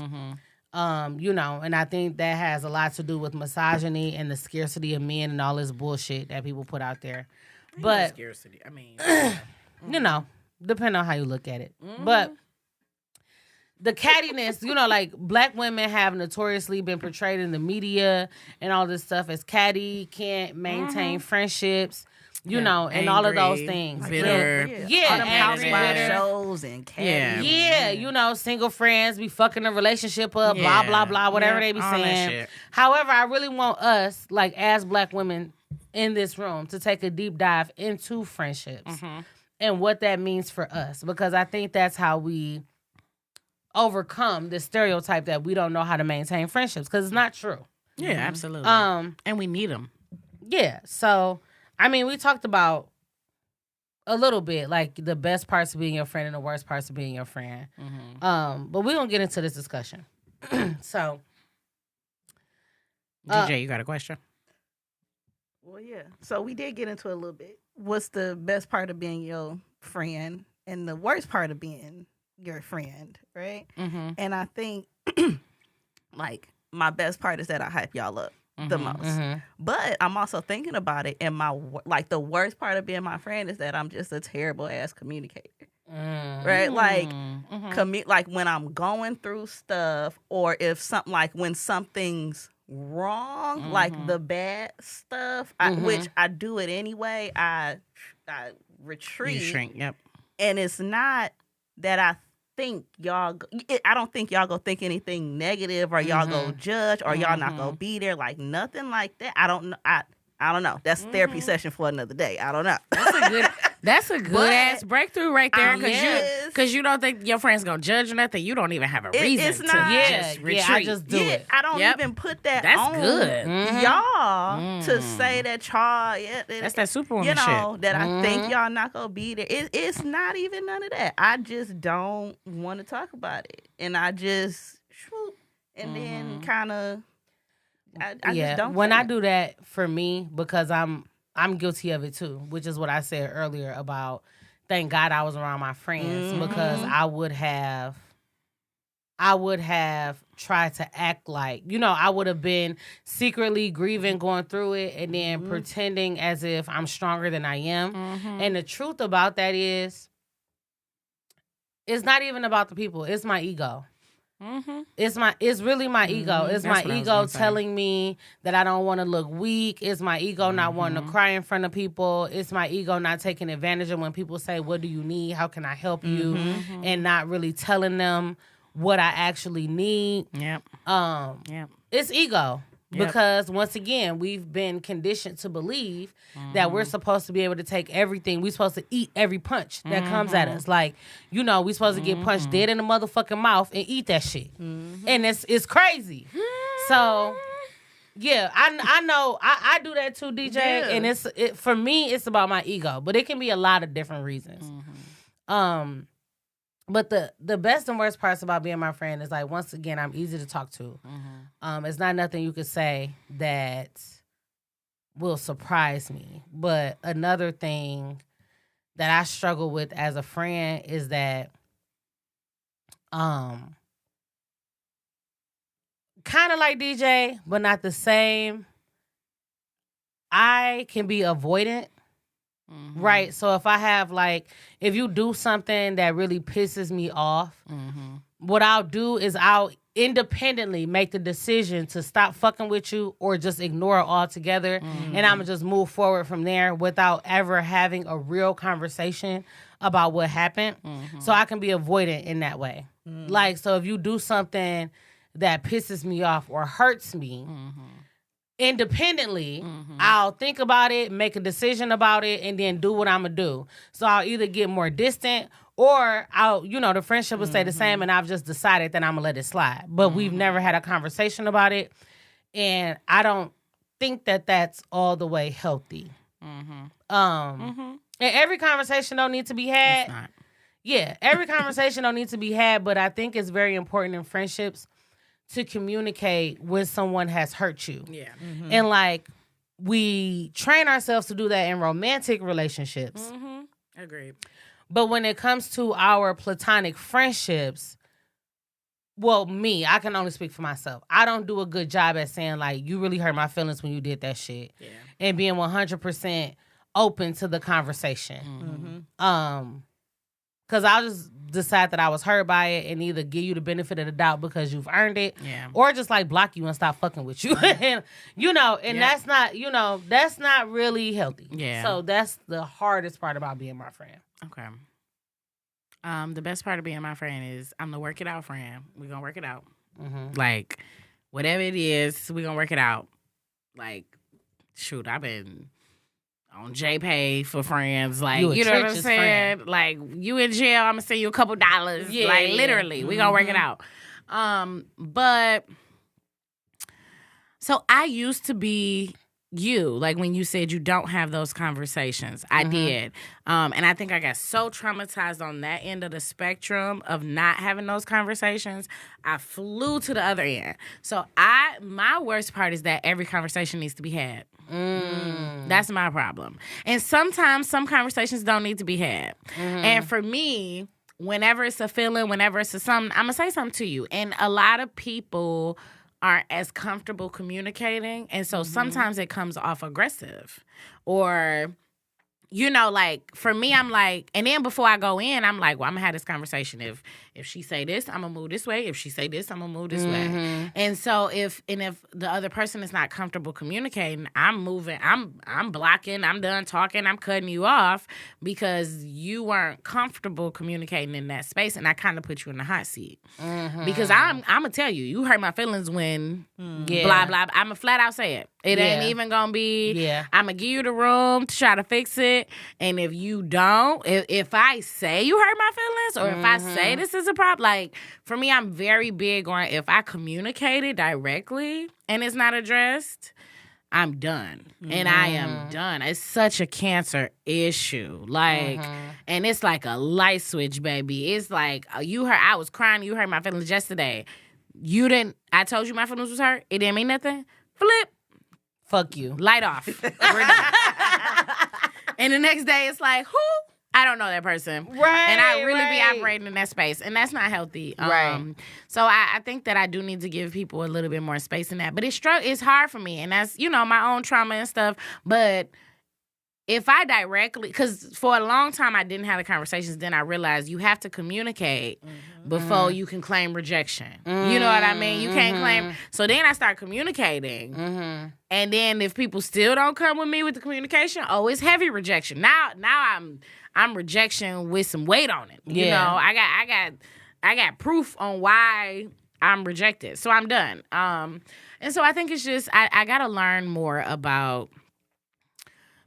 And I think that has a lot to do with misogyny and the scarcity of men and all this bullshit that people put out there. But scarcity. I mean, depending on how you look at it. But the cattiness, like black women have notoriously been portrayed in the media and all this stuff as catty, can't maintain friendships. And all of those things. Bitter. All them housewives bitter. shows and catty. Single friends be fucking the relationship up, blah, blah, blah, whatever they be saying. However, I really want us, like as black women in this room, to take a deep dive into friendships and what that means for us. Because I think that's how we overcome the stereotype that we don't know how to maintain friendships. Because it's not true. Yeah, absolutely. And we need them. Yeah, so... we talked about a little bit, like the best parts of being your friend and the worst parts of being your friend. But we're going to get into this discussion. So. DJ, you got a question? Well, yeah. So we did get into it a little bit. What's the best part of being your friend and the worst part of being your friend, right? And I think, like, my best part is that I hype y'all up the most. But I'm also thinking about it, and the worst part of being my friend is that I'm just a terrible ass communicator. Right? Like like when I'm going through stuff, or if something, like when something's wrong, like the bad stuff, which I do it anyway, I retreat. You shrink, yep. And it's not that I don't think y'all go think anything negative, or y'all go judge, or y'all not go be there, like nothing like that. I don't know. I don't know. That's therapy session for another day. I don't know. That's a good ass breakthrough right there, because you don't think your friend's gonna judge or nothing. You don't even have a reason to just retreat. I just do it. I don't even put that That's on good. y'all to say that y'all. That's that superwoman shit. That I think y'all not gonna be there. It's not even none of that. I just don't want to talk about it, and I just shoot, and then kind of. I just don't. When I do that, for me, because I'm guilty of it too, which is what I said earlier about thank God I was around my friends, because I would have tried to act like, I would have been secretly grieving, going through it, and then pretending as if I'm stronger than I am. And the truth about that is, it's not even about the people. It's my ego. It's really my ego. It's my ego telling me that I don't want to look weak. It's my ego not wanting to cry in front of people. It's my ego not taking advantage of when people say, what do you need? How can I help you? And not really telling them what I actually need. It's ego. Because once again, we've been conditioned to believe that we're supposed to be able to take everything. We're supposed to eat every punch that comes at us. Like, we're supposed to get punched dead in the motherfucking mouth and eat that shit. And it's crazy. So, yeah, I know. I do that too, DJ. Yeah. And for me, it's about my ego. But it can be a lot of different reasons. But the best and worst parts about being my friend is, like, once again, I'm easy to talk to. It's not nothing you could say that will surprise me. But another thing that I struggle with as a friend is that kind of like DJ, but not the same. I can be avoidant. Right. So if I have, like, if you do something that really pisses me off, what I'll do is I'll independently make the decision to stop fucking with you or just ignore it altogether. And I'm going to just move forward from there without ever having a real conversation about what happened. So I can be avoidant in that way. Like, so if you do something that pisses me off or hurts me, independently, I'll think about it, make a decision about it, and then do what I'm going to do. So I'll either get more distant, or I'll, the friendship will stay the same, and I've just decided that I'm going to let it slide. But we've never had a conversation about it, and I don't think that that's all the way healthy. And every conversation don't need to be had. It's not. Yeah, every conversation don't need to be had, but I think it's very important in friendships to communicate when someone has hurt you. Yeah. And, like, we train ourselves to do that in romantic relationships. Agreed. But when it comes to our platonic friendships, well, me, I can only speak for myself. I don't do a good job at saying, like, you really hurt my feelings when you did that shit. Yeah. And being 100% open to the conversation. Mm-hmm. Because I'll just decide that I was hurt by it and either give you the benefit of the doubt because you've earned it, or just like block you and stop fucking with you. And, that's not, that's not really healthy. Yeah. So that's the hardest part about being my friend. Okay. The best part of being my friend is I'm the work it out friend. We're going to work it out. Mm-hmm. Like, whatever it is, we're going to work it out. Like, shoot, I've been on JPay for friends. Like, you know what I'm saying? Friend. Like, you in jail, I'm going to send you a couple dollars. Yeah, like, literally, we going to work it out. But, so I used to be you, like when you said you don't have those conversations. I did. And I think I got so traumatized on that end of the spectrum of not having those conversations, I flew to the other end. So my worst part is that every conversation needs to be had. That's my problem. And sometimes some conversations don't need to be had. And for me, whenever it's a feeling, whenever it's a something, I'm going to say something to you. And a lot of people aren't as comfortable communicating. And so sometimes it comes off aggressive. Or, like, for me, I'm like, and then before I go in, I'm like, well, I'm going to have this conversation. If she say this, I'm going to move this way. If she say this, I'm going to move this way. And so if the other person is not comfortable communicating, I'm moving, I'm blocking, I'm done talking, I'm cutting you off because you weren't comfortable communicating in that space. And I kind of put you in the hot seat. Because I'm going to tell you, you hurt my feelings when blah, blah. I'm going to flat out say it. It ain't even going to be, I'm going to give you the room to try to fix it. And if you don't, if I say you hurt my feelings or if I say this is a problem, like, for me, I'm very big on if I communicate it directly and it's not addressed, I'm done. And I am done. It's such a cancer issue. Like, and it's like a light switch, baby. It's like, I was crying, you hurt my feelings yesterday. I told you my feelings was hurt. It didn't mean nothing. Flip. Fuck you. Light off. We're done. And the next day, it's like, who? I don't know that person. Right. And I really be operating in that space. And that's not healthy. Right. So I think that I do need to give people a little bit more space in that. But it's hard for me. And that's, my own trauma and stuff. But if I directly, because for a long time I didn't have the conversations, then I realized you have to communicate before you can claim rejection. You know what I mean? You can't claim. So then I start communicating. And then if people still don't come with me with the communication, it's heavy rejection. Now I'm rejection with some weight on it. You know, I got proof on why I'm rejected. So I'm done. And so I think it's just I got to learn more about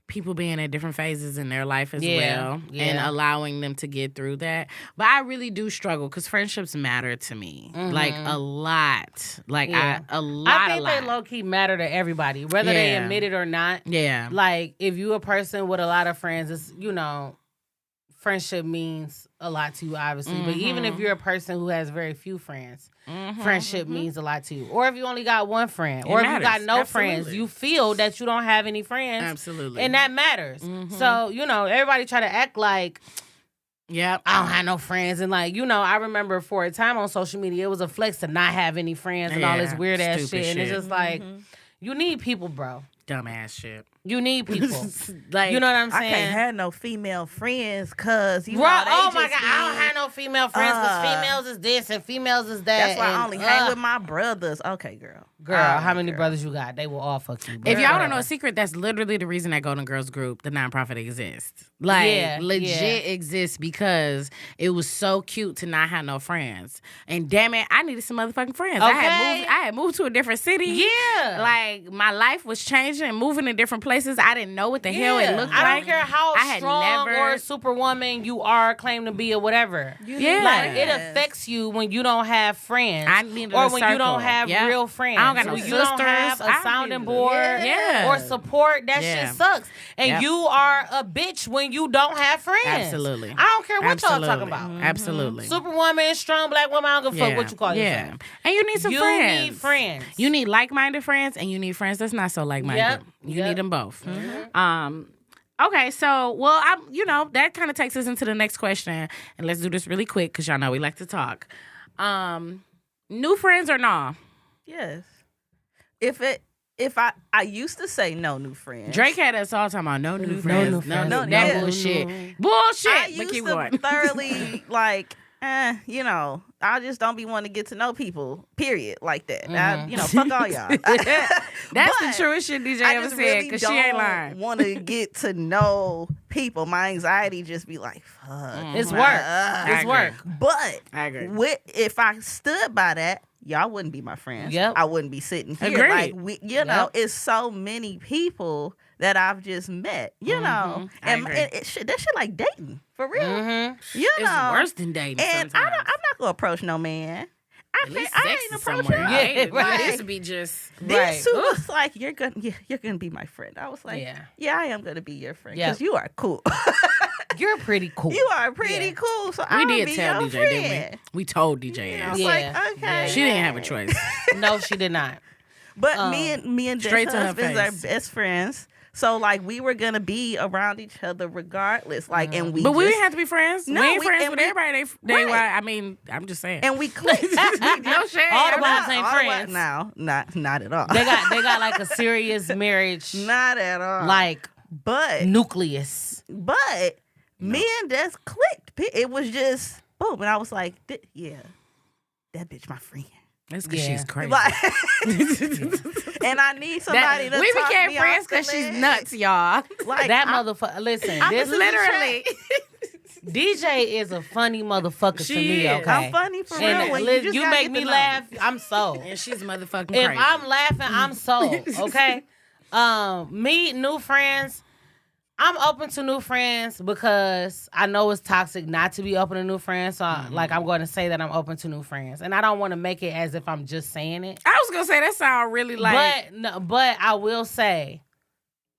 people being at different phases in their life as well and allowing them to get through that. But I really do struggle because friendships matter to me. Like, a lot. Like, a lot. I think they low-key matter to everybody, whether they admit it or not. Yeah. Like, if you a person with a lot of friends, it's, friendship means a lot to you, obviously. But even if you're a person who has very few friends, friendship means a lot to you. Or if you only got one friend, or if you got no friends, you feel that you don't have any friends. Absolutely. And that matters. So, everybody try to act like, I don't have no friends. And like, I remember for a time on social media, it was a flex to not have any friends and all this weird ass shit. And it's just like, you need people, bro. Dumbass shit. You need people. Like, you know what I'm saying? I can't have no female friends because oh my God, I don't have no female friends because females is this and females is that. That's why I only hang with my brothers. Okay, girl. How many brothers you got? They will all fuck you. If y'all don't know a secret, that's literally the reason that Golden Girls Group, the nonprofit, exists. Like, legit exists because it was so cute to not have no friends. And damn it, I needed some motherfucking friends. Okay. I had moved to a different city. Yeah. Like, my life was changing and moving to different places. I didn't know what the hell it looked like. I don't care how strong or superwoman you are, claim to be, or whatever. Yeah. Like, it affects you when you don't have friends. I needed or a when circle. you don't have real friends. I don't got no when sisters. You don't have a sounding board or support. That shit sucks. And you are a bitch when you don't have friends. Absolutely. I don't care what y'all talking about. Absolutely. Superwoman, strong black woman, I don't give a fuck what you call yourself. And you need some friends. You need friends. You need like-minded friends, and you need friends that's not so like-minded. You need them both. Okay, so, that kind of takes us into the next question. And let's do this really quick because y'all know we like to talk. New friends or nah? Yes. If I used to say no new friends. Drake had us all talking about no new friends. No, that yeah. bullshit. Bullshit. I But used keep to going. thoroughly like, I just don't be wanting to get to know people. Period. Like that. Fuck all y'all. That's the truest shit DJ ever said, because she ain't lying. Want to get to know people. My anxiety just be like, fuck. It's work. It's work. But I agree. If I stood by that, y'all wouldn't be my friends. Yep. I wouldn't be sitting here. Agreed. Like it's so many people that I've just met. And that shit like dating for real. It's worse than dating. And sometimes. I'm not gonna approach no man. At least I sex ain't is approach somewhere. y'all. Yeah, Right. This would be just These two was like, you're gonna be my friend. I was like, Yeah. I am gonna be your friend Yeah. because you are cool. You're pretty cool. You are pretty cool. So we I'll did be tell your DJ, friend. didn't we? We told DJ I ass. was like, okay. She didn't have a choice. No, she did not. But me and straight Jay's to her husbands are face. best friends. So like we were gonna be around each other regardless. Like and we But we just- didn't have to be friends. No, we ain't we- friends and with we- everybody. Right. I mean, I'm just saying. and we clicked. no shade. All the wives Not- ain't all the friends. No, not at all. They got like a serious marriage, Not at all. like but nucleus. me and Des clicked. It was just boom, and I was like, yeah, that bitch my friend. That's because Yeah. she's crazy. Like, and I need somebody to we talk became me friends off the because she's ledge. nuts, y'all. Like That motherfucker. Listen, I'm this a Literally. DJ is a funny motherfucker to She me. is. Okay, I'm funny for real. and When you, just gotta make get me to know laugh. I'm sold. And she's motherfucking If crazy. I'm laughing, I'm sold. Okay. Meet new friends. I'm open to new friends because I know it's toxic not to be open to new friends. So, like, I'm going to say that I'm open to new friends, and I don't want to make it as if I'm just saying it. I was gonna say that sound really like. But I will say,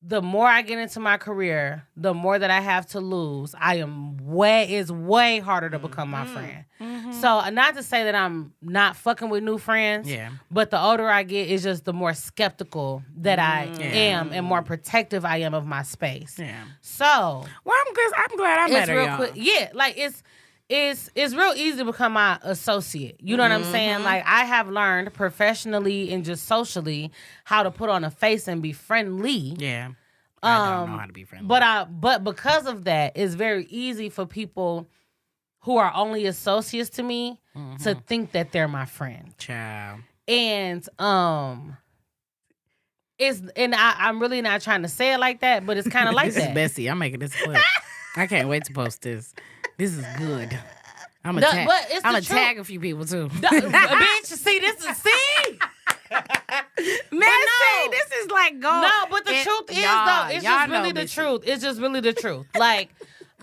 the more I get into my career, the more that I have to lose. It's way harder to become my friend. So not to say that I'm not fucking with new friends. Yeah. But the older I get, it's just the more skeptical that I am and more protective I am of my space. Yeah. So Well, I'm glad I met it's her, real y'all. quick. Yeah, like it's real easy to become my associate. You know what I'm saying? Like I have learned professionally and just socially how to put on a face and be friendly. Yeah. I don't know how to be friendly. But because of that, it's very easy for people who are only associates to me to think that they're my friend. Child. And I'm really not trying to say it like that, but it's kind of like This that. is Bessie. I'm making this clip. I can't wait to post this. This is good. I'm gonna tag. but it's I'm the gonna tag a few people too. Bitch, see, this is Man, see, this is like gold. No, but the truth is though, it's just really the truth. It's just really the truth. Like,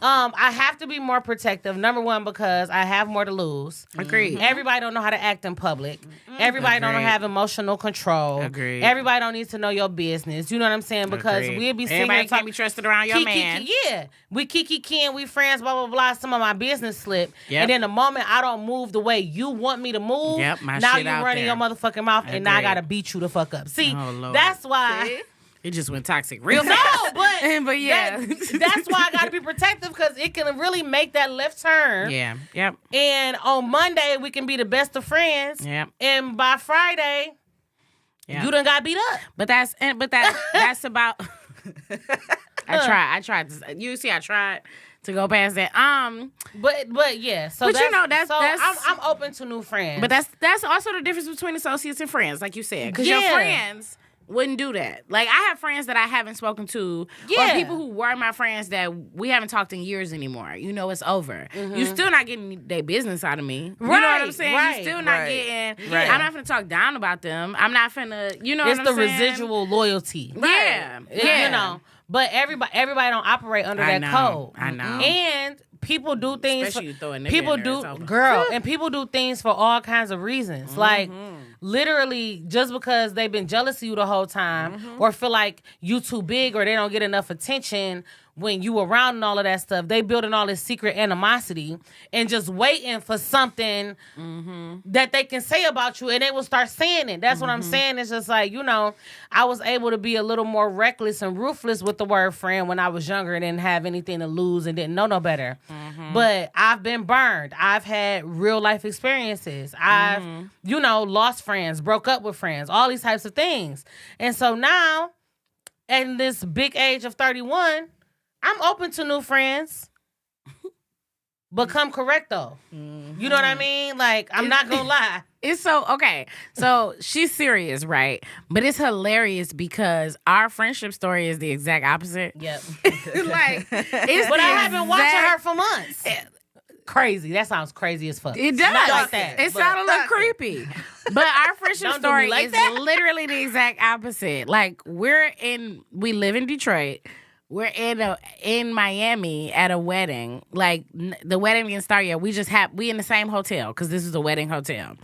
I have to be more protective. Number one, because I have more to lose. Agreed. Everybody don't know how to act in public. Everybody don't Agreed. have emotional control. Agreed. Everybody don't need to know your business. You know what I'm saying? Because Agreed. we'll be sitting Everybody here can't be trusted around your man. Yeah, we kiki, we friends, blah blah blah. Some of my business slip, Yep. and then the moment I don't move the way you want me to move, Yep, my now shit you out running there. your motherfucking mouth, and now I Agreed. gotta beat you the fuck up. See, Oh, Lord. that's why. It just went toxic real No, fast. but yeah. that's why I gotta be protective because it can really make that left turn. Yeah. Yep. And on Monday we can be the best of friends. Yep. And by Friday, Yep. you done got beat up. But that's about. I tried. You see, I tried to go past that. But yeah. So But you know, that's- I'm open to new friends. But that's also the difference between associates and friends, like you said, because your Yeah. friends wouldn't do that. Like I have friends that I haven't spoken to, or Yeah. people who were my friends that we haven't talked in years anymore. You know, it's over. You're still not getting their business out of me. You know what I'm Right, saying? right, You're still not right. getting. Right. I'm not gonna talk down about them. I'm not finna. You know it's what the I'm saying? residual loyalty. Yeah. You know. But everybody don't operate under I that know, code. I know. And people do things Especially you throw a nigga people in there, do it's over. girl and people do things for all kinds of reasons. Like literally just because they've been jealous of you the whole time or feel like you too big or they don't get enough attention when you around and all of that stuff, they building all this secret animosity and just waiting for something that they can say about you and they will start saying it. That's what I'm saying. It's just like, you know, I was able to be a little more reckless and ruthless with the word friend when I was younger and didn't have anything to lose and didn't know no better. But I've been burned. I've had real life experiences. I've, lost friends, broke up with friends, all these types of things. And so now, at this big age of 31, I'm open to new friends. But come correct, though. You know what I mean? Like, I'm not going to lie. It's okay. So she's serious, right? But it's hilarious because our friendship story is the exact opposite. Yep. But I have been watching her for months. Crazy. That sounds crazy as fuck. It does. Not like that. It sounds a little creepy. But our friendship story like is that. literally the exact opposite. Like, we live in Detroit. We're in Miami at a wedding. Like, the wedding didn't start yet. We in the same hotel because this is a wedding hotel.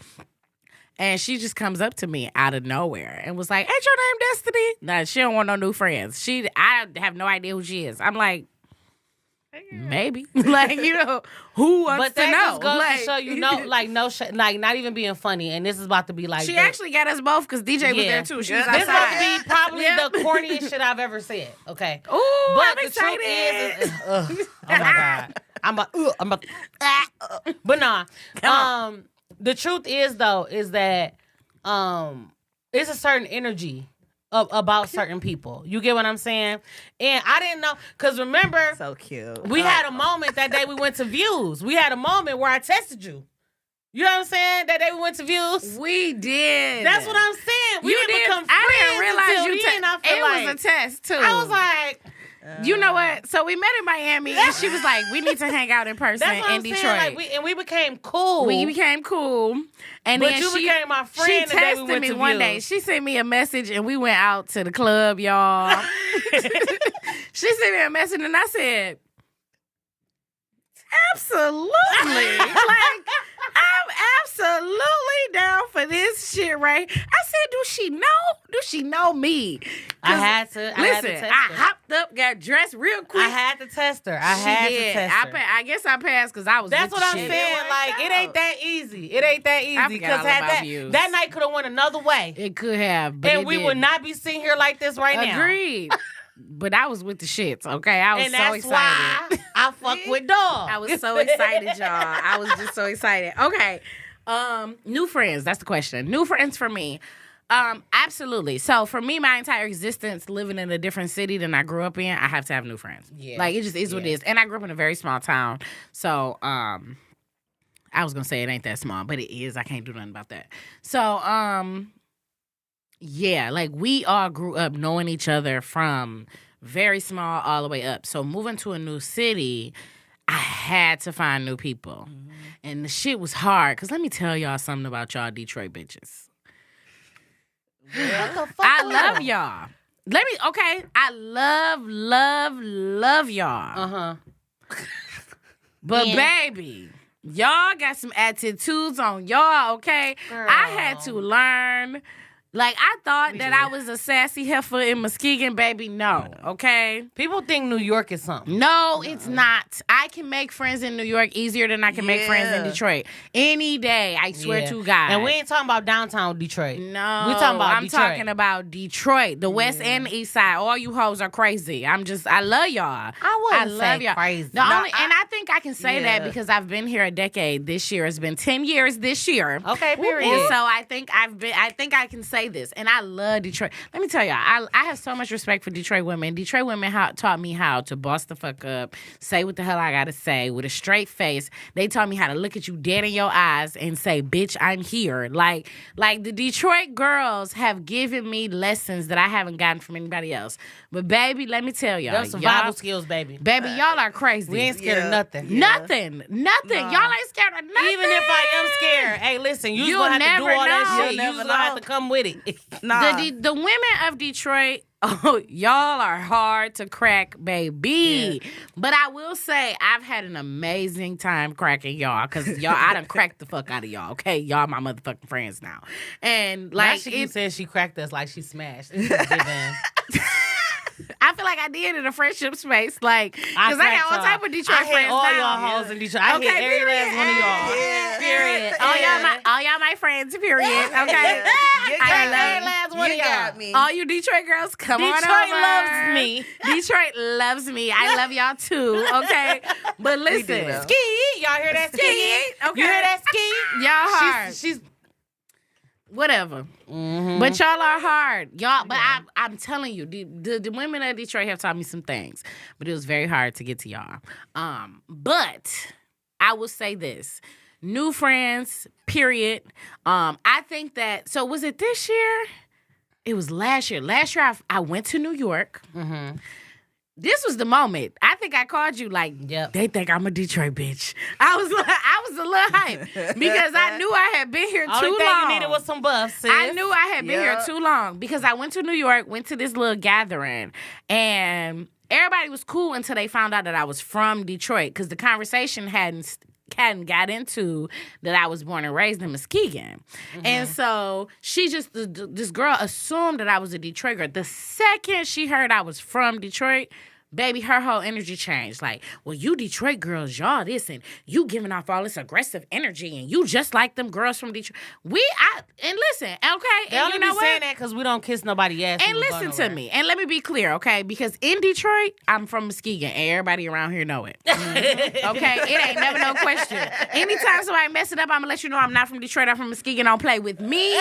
And she just comes up to me out of nowhere and was like, "Ain't your name Destiny?" Nah, she don't want no new friends. I have no idea who she is. I'm like, maybe. Like, who wants But that to know? just goes to show you, not even being funny. And this is about to be like... She actually got us both because DJ was there too. She was This is outside. about to be probably the corniest shit I've ever said. Okay. Ooh, But I'm the excited. truth is, oh my God. I'm about, but nah. The truth is though, is that it's a certain energy about certain people. You get what I'm saying? And I didn't know, because remember, So cute. we had a moment that day we went to Views. We had a moment where I tested you. You know what I'm saying? That day we went to Views. We did. That's what I'm saying. We You didn't did. become I friends didn't realize until you. then, I feel It like. was a test too. I was like, you know what? So we met in Miami, and she was like, "We need to hang out in person that's what in I'm Detroit." saying. Like, we became cool. We became cool, and But then you she became my friend She the day we texted went me to one day. Views. She sent me a message, and we went out to the club, y'all. She sent me a message, and I said, "Absolutely, like I'm absolutely down for this shit, right?" I said, "Do she know? Do she know me?" I had to. Listen, test I her. hopped up, got dressed real quick. I had to test her. I She had did. to test her. I guess I passed because I was. That's with what the I'm shit. saying. Like, it ain't that easy. It ain't that easy. forgot Because all about Views. that night could have went another way. It could have, but And it we didn't. would not be sitting here like this right now. Agreed. But I was with the shits, okay? I was And so that's excited. why I fuck with dog. I was so excited, y'all. I was just so excited. Okay. New friends, that's the question. New friends for me. Absolutely. So for me, my entire existence living in a different city than I grew up in, I have to have new friends. Yeah. Like, it just is what it is. And I grew up in a very small town. So I was gonna say it ain't that small, but it is. I can't do nothing about that. So yeah, like we all grew up knowing each other from very small all the way up. So moving to a new city, I had to find new people. Mm-hmm. And the shit was hard. Because let me tell y'all something about y'all Detroit bitches. I love y'all. I love y'all. Uh-huh. But Yeah. baby, y'all got some attitudes on y'all, okay? Girl. I had to learn. Like, I thought that I was a sassy heifer in Muskegon, baby. No, okay? People think New York is something. No, it's not. I can make friends in New York easier than I can make friends in Yeah. Detroit. Any day, I swear Yeah. to God. And we ain't talking about downtown Detroit. No, We talking about I'm Detroit. talking about Detroit, the West and the East Side. All you hoes are crazy. I love y'all. I wouldn't love say y'all. crazy. And I think I can say that Yeah. because I've been here a decade. This year has been 10 years. This year. Okay, period. And so I think I can say this, and I love Detroit. Let me tell y'all, I have so much respect for Detroit women. Detroit women taught me how to boss the fuck up, say what the hell I gotta say with a straight face. They taught me how to look at you dead in your eyes and say, "Bitch, I'm here." Like the Detroit girls have given me lessons that I haven't gotten from anybody else. But baby, let me tell y'all, Those survival y'all, skills, baby. baby, y'all are crazy. We ain't scared of Yeah. nothing. Yeah. Nothing. Y'all ain't scared of nothing. Even if I am scared, hey, listen, you're You'll gonna have to do never all that know. shit. You'll You're never gonna have know. to come with it. Nah. The women of Detroit, oh, y'all are hard to crack, baby. Yeah. But I will say, I've had an amazing time cracking y'all because y'all, I done cracked the fuck out of y'all. Okay, y'all my motherfucking friends now, and Like like she keeps saying she cracked us like she smashed. It's just giving. I feel like I did in a friendship space, like because I got all type of Detroit I friends. all now. y'all hoes in Detroit. I hit every last one of y'all. Yeah. Period. All y'all my friends. Period. Okay. You I got love me. last one You of y'all. got me. all you Detroit girls, come on over. Detroit loves me. Detroit loves me. I love y'all too. Okay, but do listen, though. Ski. Y'all hear that ski? Ski. Okay. You hear that ski? y'all hard. She's Whatever. But y'all are hard. Y'all, but I'm telling you, the women of Detroit have taught me some things. But it was very hard to get to y'all. But I will say this. New friends, period. I think that, so was it this year? It was last year. Last year, I went to New York. Mm-hmm. This was the moment. I think I called you like, Yep. they think I'm a Detroit bitch. I was a little hype because I knew I had been here too Only thing long. you needed was some buffs, sis. I knew I had been here Yep. too long because I went to New York, went to this little gathering, and everybody was cool until they found out that I was from Detroit because the conversation hadn't got into that I was born and raised in Muskegon. And so she just, this girl assumed that I was a Detroit girl. The second she heard I was from Detroit, baby, her whole energy changed. Like, well, you Detroit girls, y'all this, and you giving off all this aggressive energy, and you just like them girls from Detroit. And listen, okay? They And only you know be saying what? that because we don't kiss nobody ass. And when we go listen to nowhere. me, and let me be clear, okay? Because in Detroit, I'm from Muskegon, and everybody around here know it. Okay? It ain't never no question. Anytime somebody mess it up, I'm gonna let you know I'm not from Detroit. I'm from Muskegon. Don't play with me.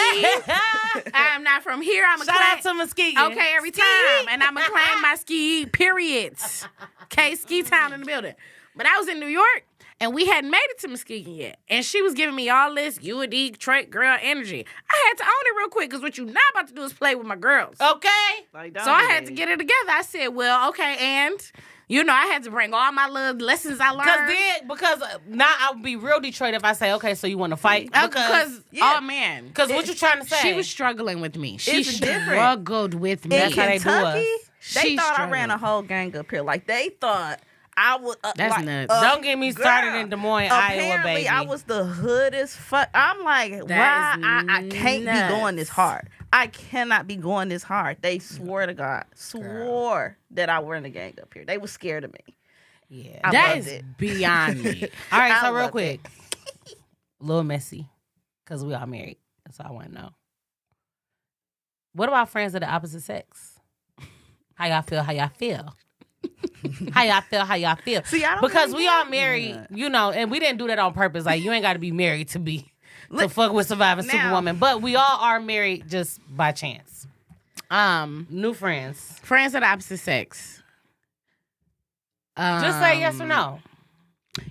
I'm not from here. I'm a Shout out to Muskegon. Okay, every time. And I'm going to claim my ski, period. Okay, ski town in the building. But I was in New York, and we hadn't made it to Muskegon yet. And she was giving me all this, you a Detroit girl energy. I had to own it real quick, because what you not about to do is play with my girls. Okay. Like, So I had to get it together. I said, well, okay, and, you know, I had to bring all my little lessons I learned. Because now I would be real Detroit if I say, okay, so you want to fight? Because, yeah. oh, man. Because what you trying to say? She was struggling with me. She It's different. struggled with me. In That's how they do Kentucky, us. they She thought I ran a struggled. whole gang up here. Like, they thought I was That's like, nuts. Don't get me started girl. in Des Moines, Apparently, Iowa, baby. I was the hood as fuck. I'm like, why? That is I can't nuts. be going this hard. I cannot be going this hard. They swore to God, swore that I were in the gang up here. They was scared of me. Yeah. I That loved is it. beyond me. All right, I so real loved quick. A little messy. Because we all married. That's all I want to know. What about friends of the opposite sex? How y'all feel? How y'all feel? How y'all feel? How y'all feel? See, I don't Because really we all have married, that. you know, and we didn't do that on purpose. Like, you ain't got to be married to fuck with Survivor Now- Superwoman. But we all are married just by chance. New friends. Friends of the opposite sex. Just say yes or no.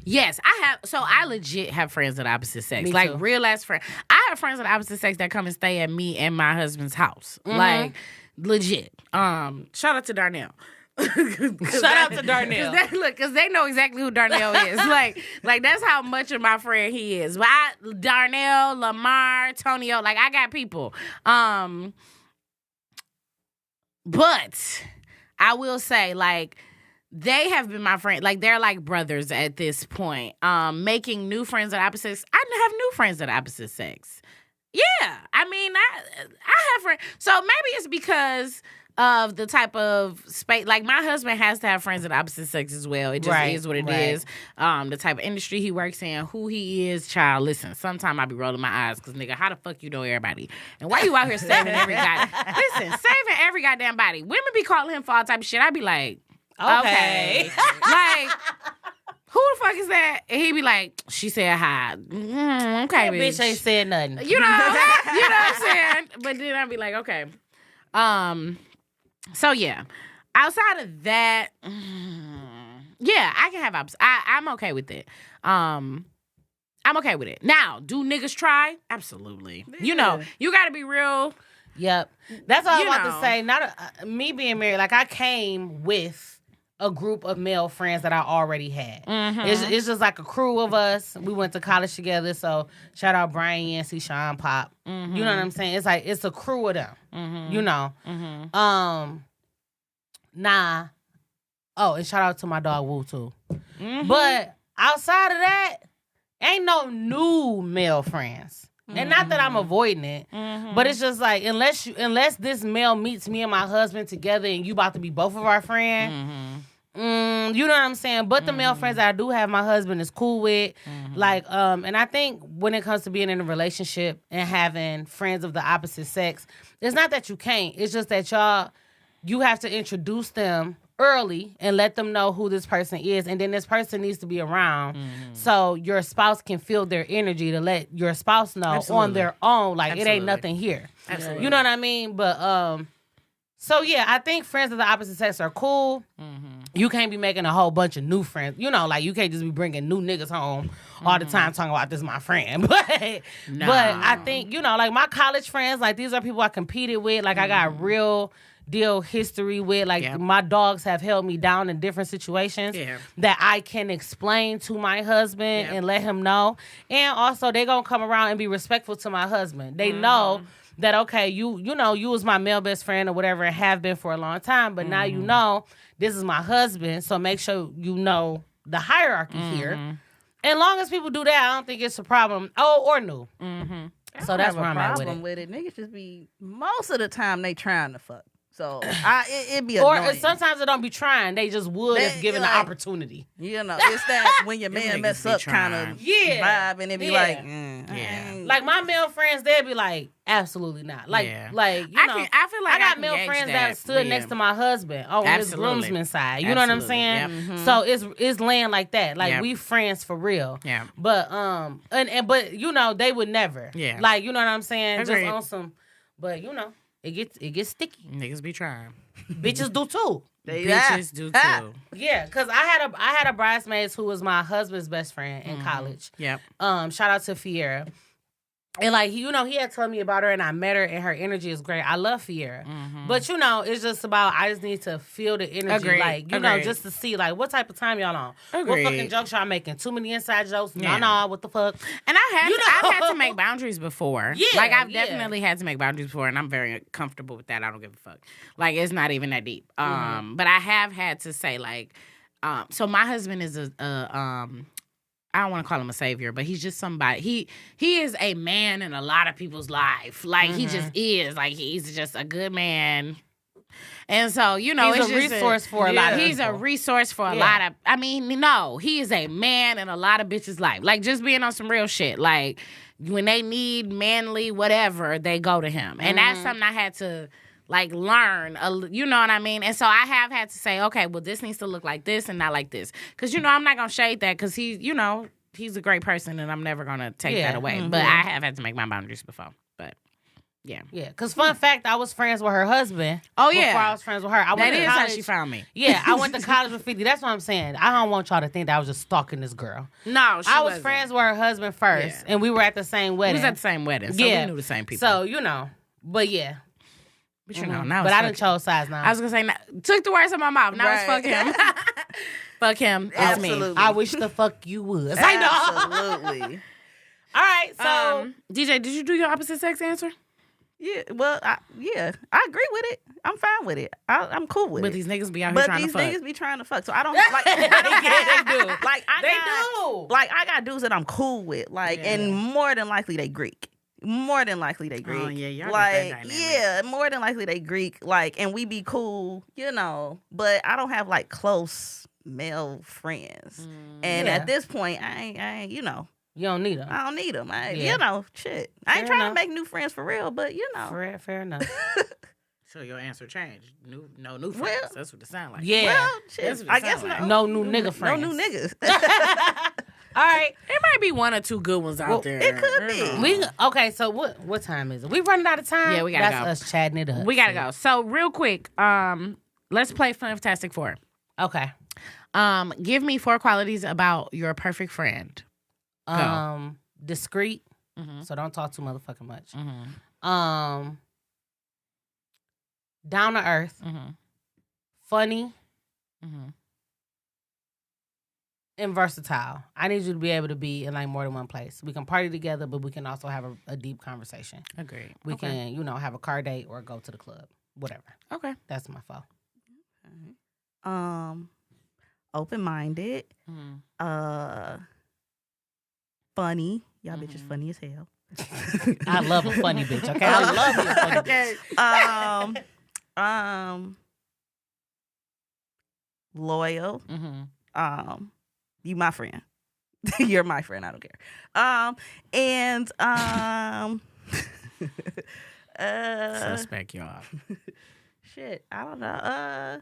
Yes, I have. So I legit have friends of the opposite sex, Me like too. real ass friends. I have friends of the opposite sex that come and stay at me and my husband's house, like legit. Shout out to Darnell. Shout out to Darnell. Because they know exactly who Darnell is. like that's how much of my friend he is. But Darnell, Lamar, Tonio, like I got people. But I will say, like, they have been my friend. Like, they're like brothers at this point. Making new friends of the opposite sex. I have new friends of the opposite sex. Yeah. I mean, I have friends. So maybe it's because of the type of space. Like, my husband has to have friends of the opposite sex as well. It just Right, is what it right. is. The type of industry he works in, who he is, child. Listen, sometimes I be rolling my eyes because, nigga, how the fuck you know everybody? And why you out here saving every saving every goddamn body? Women be calling him for all type of shit. I be like, okay. Like, who the fuck is that? And he be like, she said hi. Okay, That bitch ain't said nothing. you know what I'm saying? But then I'd be like, okay. So yeah. Outside of that, yeah, I can have options. I'm okay with it. I'm okay with it. Now, do niggas try? Absolutely. You know, you gotta be real. Yep. That's all I You want know. to say. Not me being married. Like, I came with a group of male friends that I already had. It's just like a crew of us. We went to college together. So shout out Brian, Yancey, Sean, Pop. You know what I'm saying? It's like, it's a crew of them. You know? Nah. Oh, and shout out to my dog Woo too. But outside of that, ain't no new male friends. And not that I'm avoiding it, but it's just like unless this male meets me and my husband together and you about to be both of our friends, you know what I'm saying? But the male friends that I do have, my husband is cool with. Like, and I think when it comes to being in a relationship and having friends of the opposite sex, it's not that you can't. It's just that you have to introduce them early and let them know who this person is, and then this person needs to be around so your spouse can feel their energy to let your spouse know on their own, like it ain't nothing here. You know what I mean? But so yeah, I think friends of the opposite sex are cool. You can't be making a whole bunch of new friends. You know, like you can't just be bringing new niggas home all the time talking about this is my friend. But I think, you know, like my college friends, like these are people I competed with. Like I got real deal history with. Like my dogs have held me down in different situations that I can explain to my husband and let him know. And also they gonna come around and be respectful to my husband. They know that, okay, you know, you was my male best friend or whatever and have been for a long time, but now you know this is my husband, so make sure you know the hierarchy here. And long as people do that, I don't think it's a problem. Oh, or new. So that's where I'm at with it. Niggas just be, most of the time they trying to fuck. So it'd be annoying. Or sometimes they don't be trying. They just would if given the opportunity. You know, it's that when your man mess up kind of vibe, and it be like, like my male friends, they'd be like, absolutely not. Like you know, I feel like I got male friends that stood next to my husband on his groomsman side. You know what I'm saying? So it's laying like that. Like we friends for real. Yeah. But but you know they would never. Yeah. Like you know what I'm saying? Agreed. Just on some. But you know. It gets sticky. Niggas be trying. Bitches do too. Bitches do too. Yeah, cause I had a bridesmaid who was my husband's best friend in college. Yep. Shout out to Fiera. And like he had told me about her, and I met her, and her energy is great. I love Fiera, but you know, it's just about I just need to feel the energy, like you know, just to see like what type of time y'all on. What fucking jokes y'all making? Too many inside jokes? No, what the fuck? And I've had to make boundaries before. Yeah, like I've definitely had to make boundaries before, and I'm very comfortable with that. I don't give a fuck. Like it's not even that deep. But I have had to say like, so my husband is I don't want to call him a savior, but he's just somebody. He is a man in a lot of people's life. Like, he just is. Like, he's just a good man. And so, you know, he's a resource for a lot of people. He's a resource for a lot of, I mean, no, he is a man in a lot of bitches' life. Like, just being on some real shit. Like, when they need manly whatever, they go to him. And that's something I had to, like, learn, you know what I mean? And so I have had to say, okay, well, this needs to look like this and not like this. Because, you know, I'm not going to shade that because he's a great person and I'm never going to take that away. But I have had to make my boundaries before. But, yeah. Yeah, because fun fact, I was friends with her husband. Oh, yeah. Before I was friends with her. That is how she found me. Yeah, I went to college with 50. That's what I'm saying. I don't want y'all to think that I was just stalking this girl. No, I was friends with her husband first, and we were at the same wedding. We was at the same wedding, so we knew the same people. So, you know, but yeah. But you know, now but I done chose sides now. I was gonna say, took the words out of my mouth. Now it's fuck him. Fuck him. It's me. I wish the fuck you was. Absolutely. All right, so DJ, did you do your opposite sex answer? Yeah, well, I agree with it. I'm fine with it. I'm cool with it. But these niggas be out here trying to fuck. But these niggas be trying to fuck. So I don't like. They do. Like I got dudes that I'm cool with. Like, and more than likely they Greek. More than likely they Greek. Oh yeah, y'all like got that dynamic. more than likely they Greek. Like, and we be cool, you know. But I don't have like close male friends. And at this point, I ain't, you know. You don't need them. I don't need them. You know, shit. I ain't trying to make new friends for real, but you know. Fair enough. So your answer changed. No new friends. Well, that's what it sounds like. Yeah. Well, shit. I guess like. No new nigga friends. No new niggas. All right. There might be one or two good ones out there. It could be. Okay, so what time is it? We running out of time? Yeah, we gotta go. That's us chatting it up. We gotta go. So real quick, let's play Fantastic Four. Okay. Give me 4 qualities about your perfect friend. Go. Discreet. So don't talk too motherfucking much. Down to earth. Funny. And versatile. I need you to be able to be in like more than one place. We can party together, but we can also have a deep conversation. Agreed. We can, you know, have a car date or go to the club. Whatever. Okay. That's my fault. Open-minded. Funny. Y'all bitches funny as hell. I love a funny bitch. Okay, I love you, a funny bitch. Loyal. Mm-hmm. You my friend. You're my friend. I don't care. Suspect y'all. Shit, I don't know.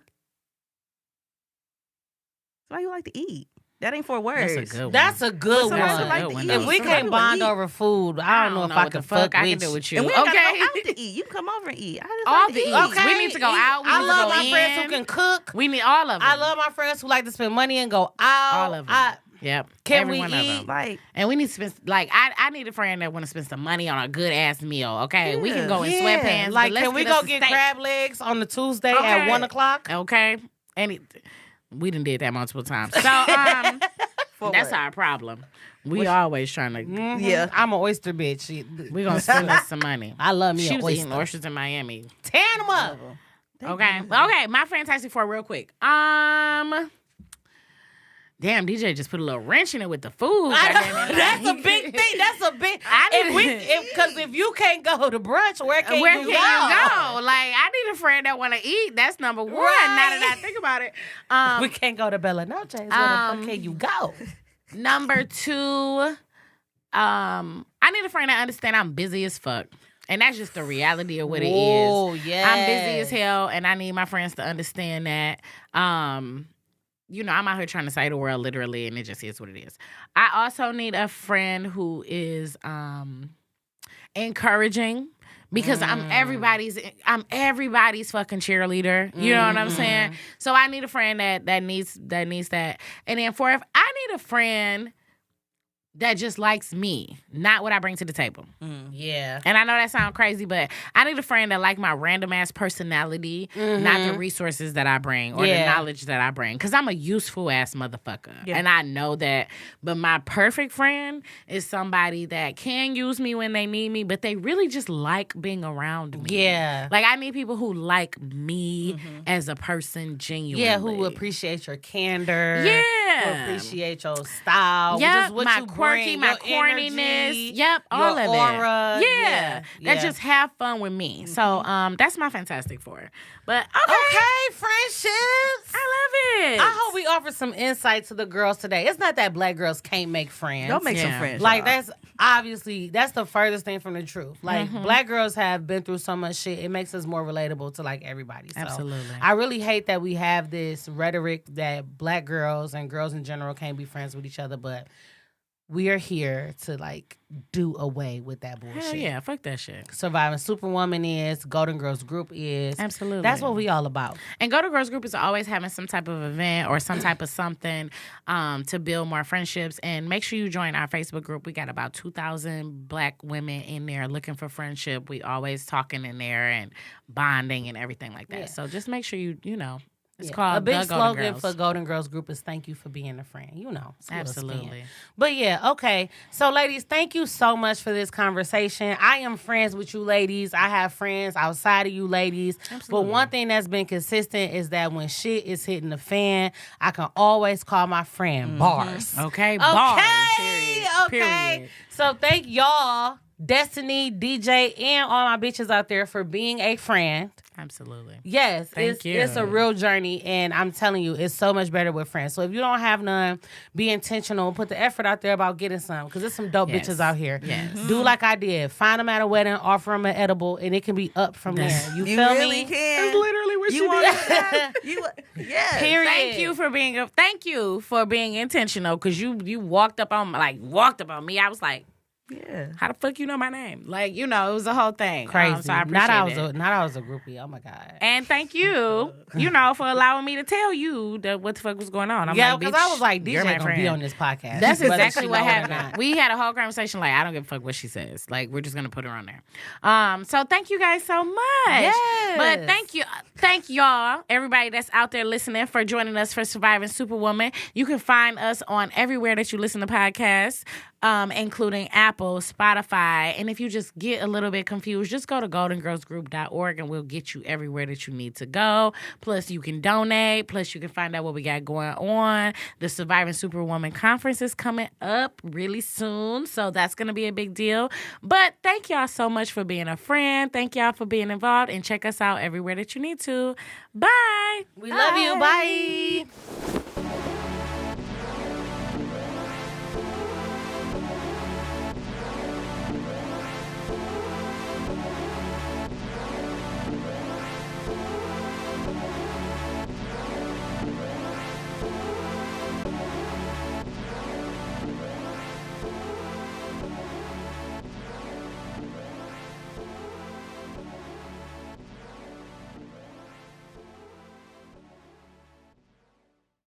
Somebody you like to eat. That ain't 4 words. That's a good one. That's a good Somebody one. like to eat. If we Somebody can't like bond to eat. over food, I don't know if I what can the fuck I with can do you. with you. And we ain't Okay. gotta go out to eat. You can come over and eat. I just All like to the eat. eats. We need to go out. We I need to love go my friends who in. can cook. We need all of them. I love my friends who like to spend money and go out. all of them. Yep. Can Every we one of eat? them. Like, And we need to spend, like, I need a friend that want to spend some money on a good ass meal, okay? We can Yeah. go in Yeah. sweatpants. Like, but let's can we get us go a get steak, crab legs on the Tuesday Okay. at 1:00? Okay? We done did that multiple times. So, for that's what? our problem. We always trying to, Yeah. I'm an oyster bitch. we going to spend us some money. I love me She an was eating oyster. oysters in Miami. Tan them up. Okay. My Fantastic Four real quick. Damn, DJ just put a little wrench in it with the food. goddamn it. That's a big thing. That's a big. Because if you can't go to brunch, where can Where you can go? you go? Like, I need a friend that want to eat. That's number one. Right. Now that I think about it. We can't go to Bella Noche's. Where the fuck can you go? Number two, I need a friend that understand I'm busy as fuck. And that's just the reality of what it is. Oh, yeah. I'm busy as hell, and I need my friends to understand that. You know, I'm out here trying to save the world literally, and it just is what it is. I also need a friend who is encouraging. Because I'm everybody's fucking cheerleader. You know what I'm saying? So I need a friend that needs that. And then fourth, I need a friend that just likes me, not what I bring to the table. Yeah. And I know that sounds crazy, but I need a friend that like my random ass personality, not the resources that I bring or the knowledge that I bring. Because I'm a useful ass motherfucker. Yeah. And I know that. But my perfect friend is somebody that can use me when they need me, but they really just like being around me. Yeah. Like, I need people who like me as a person genuinely. Yeah, who appreciate your candor. Yeah. Who appreciate your style. Yep, Just what my you quirky, bring, my your corniness. energy, Yep, all your of aura. it. Yeah. Yeah. That just have fun with me. So that's my Fantastic Four. But Okay, friendships. I love it. I hope we offer some insight to the girls today. It's not that black girls can't make friends. Don't make some Yeah. friends. Like, y'all. that's the furthest thing from the truth. Like, black girls have been through so much shit. It makes us more relatable to, like, everybody. So Absolutely. I really hate that we have this rhetoric that black girls and girls in general can't be friends with each other, but we are here to, like, do away with that bullshit. Hell yeah, fuck that shit. Surviving Superwoman is, Golden Girls Group is. Absolutely. That's what we all about. And Go to Girls Group is always having some type of event or some type of something to build more friendships. And make sure you join our Facebook group. We got about 2,000 black women in there looking for friendship. We always talking in there and bonding and everything like that. Yeah. So just make sure you know. It's Yeah. called a big the Golden slogan Girls. for Golden Girls Group is "Thank you for being a friend." You know, it's a little Absolutely. spin. But yeah, okay. So, ladies, thank you so much for this conversation. I am friends with you, ladies. I have friends outside of you, ladies. Absolutely. But one thing that's been consistent is that when shit is hitting the fan, I can always call my friend Bars. Okay, bars. Okay, okay. Period. So thank y'all, Destiny, DJ, and all my bitches out there for being a friend. Absolutely. Yes, Thank you. it's a real journey, and I'm telling you, it's so much better with friends. So if you don't have none, be intentional. Put the effort out there about getting some, because there's some dope Yes. bitches out here. Yes. Do like I did. Find them at a wedding, offer them an edible, and it can be up from there. You You feel really me? can. That's literally what You she want did. that? Yes. Period. Thank you for being intentional, because you walked up on me. I was like, Yeah. how the fuck you know my name? Like, you know, it was a whole thing. Crazy. So I not appreciate it. I was a groupie. Oh my god. And thank you, for allowing me to tell you that what the fuck was going on. I'm Yeah, like, because bitch, I was like, you're DJ my gonna friend. be on this podcast. That's whether exactly she what know it or happened. not. We had a whole conversation like, I don't give a fuck what she says. Like, we're just going to put her on there. So thank you guys so much. Yes. But thank y'all, everybody that's out there listening, for joining us for Surviving Superwoman. You can find us on everywhere that you listen to podcasts, including Apple, Apple, Spotify. And if you just get a little bit confused, just go to goldengirlsgroup.org and we'll get you everywhere that you need to go. Plus, you can donate. Plus, you can find out what we got going on. The Surviving Superwoman Conference is coming up really soon, so that's going to be a big deal. But thank y'all so much for being a friend. Thank y'all for being involved, and check us out everywhere that you need to. Bye. We love you. Bye.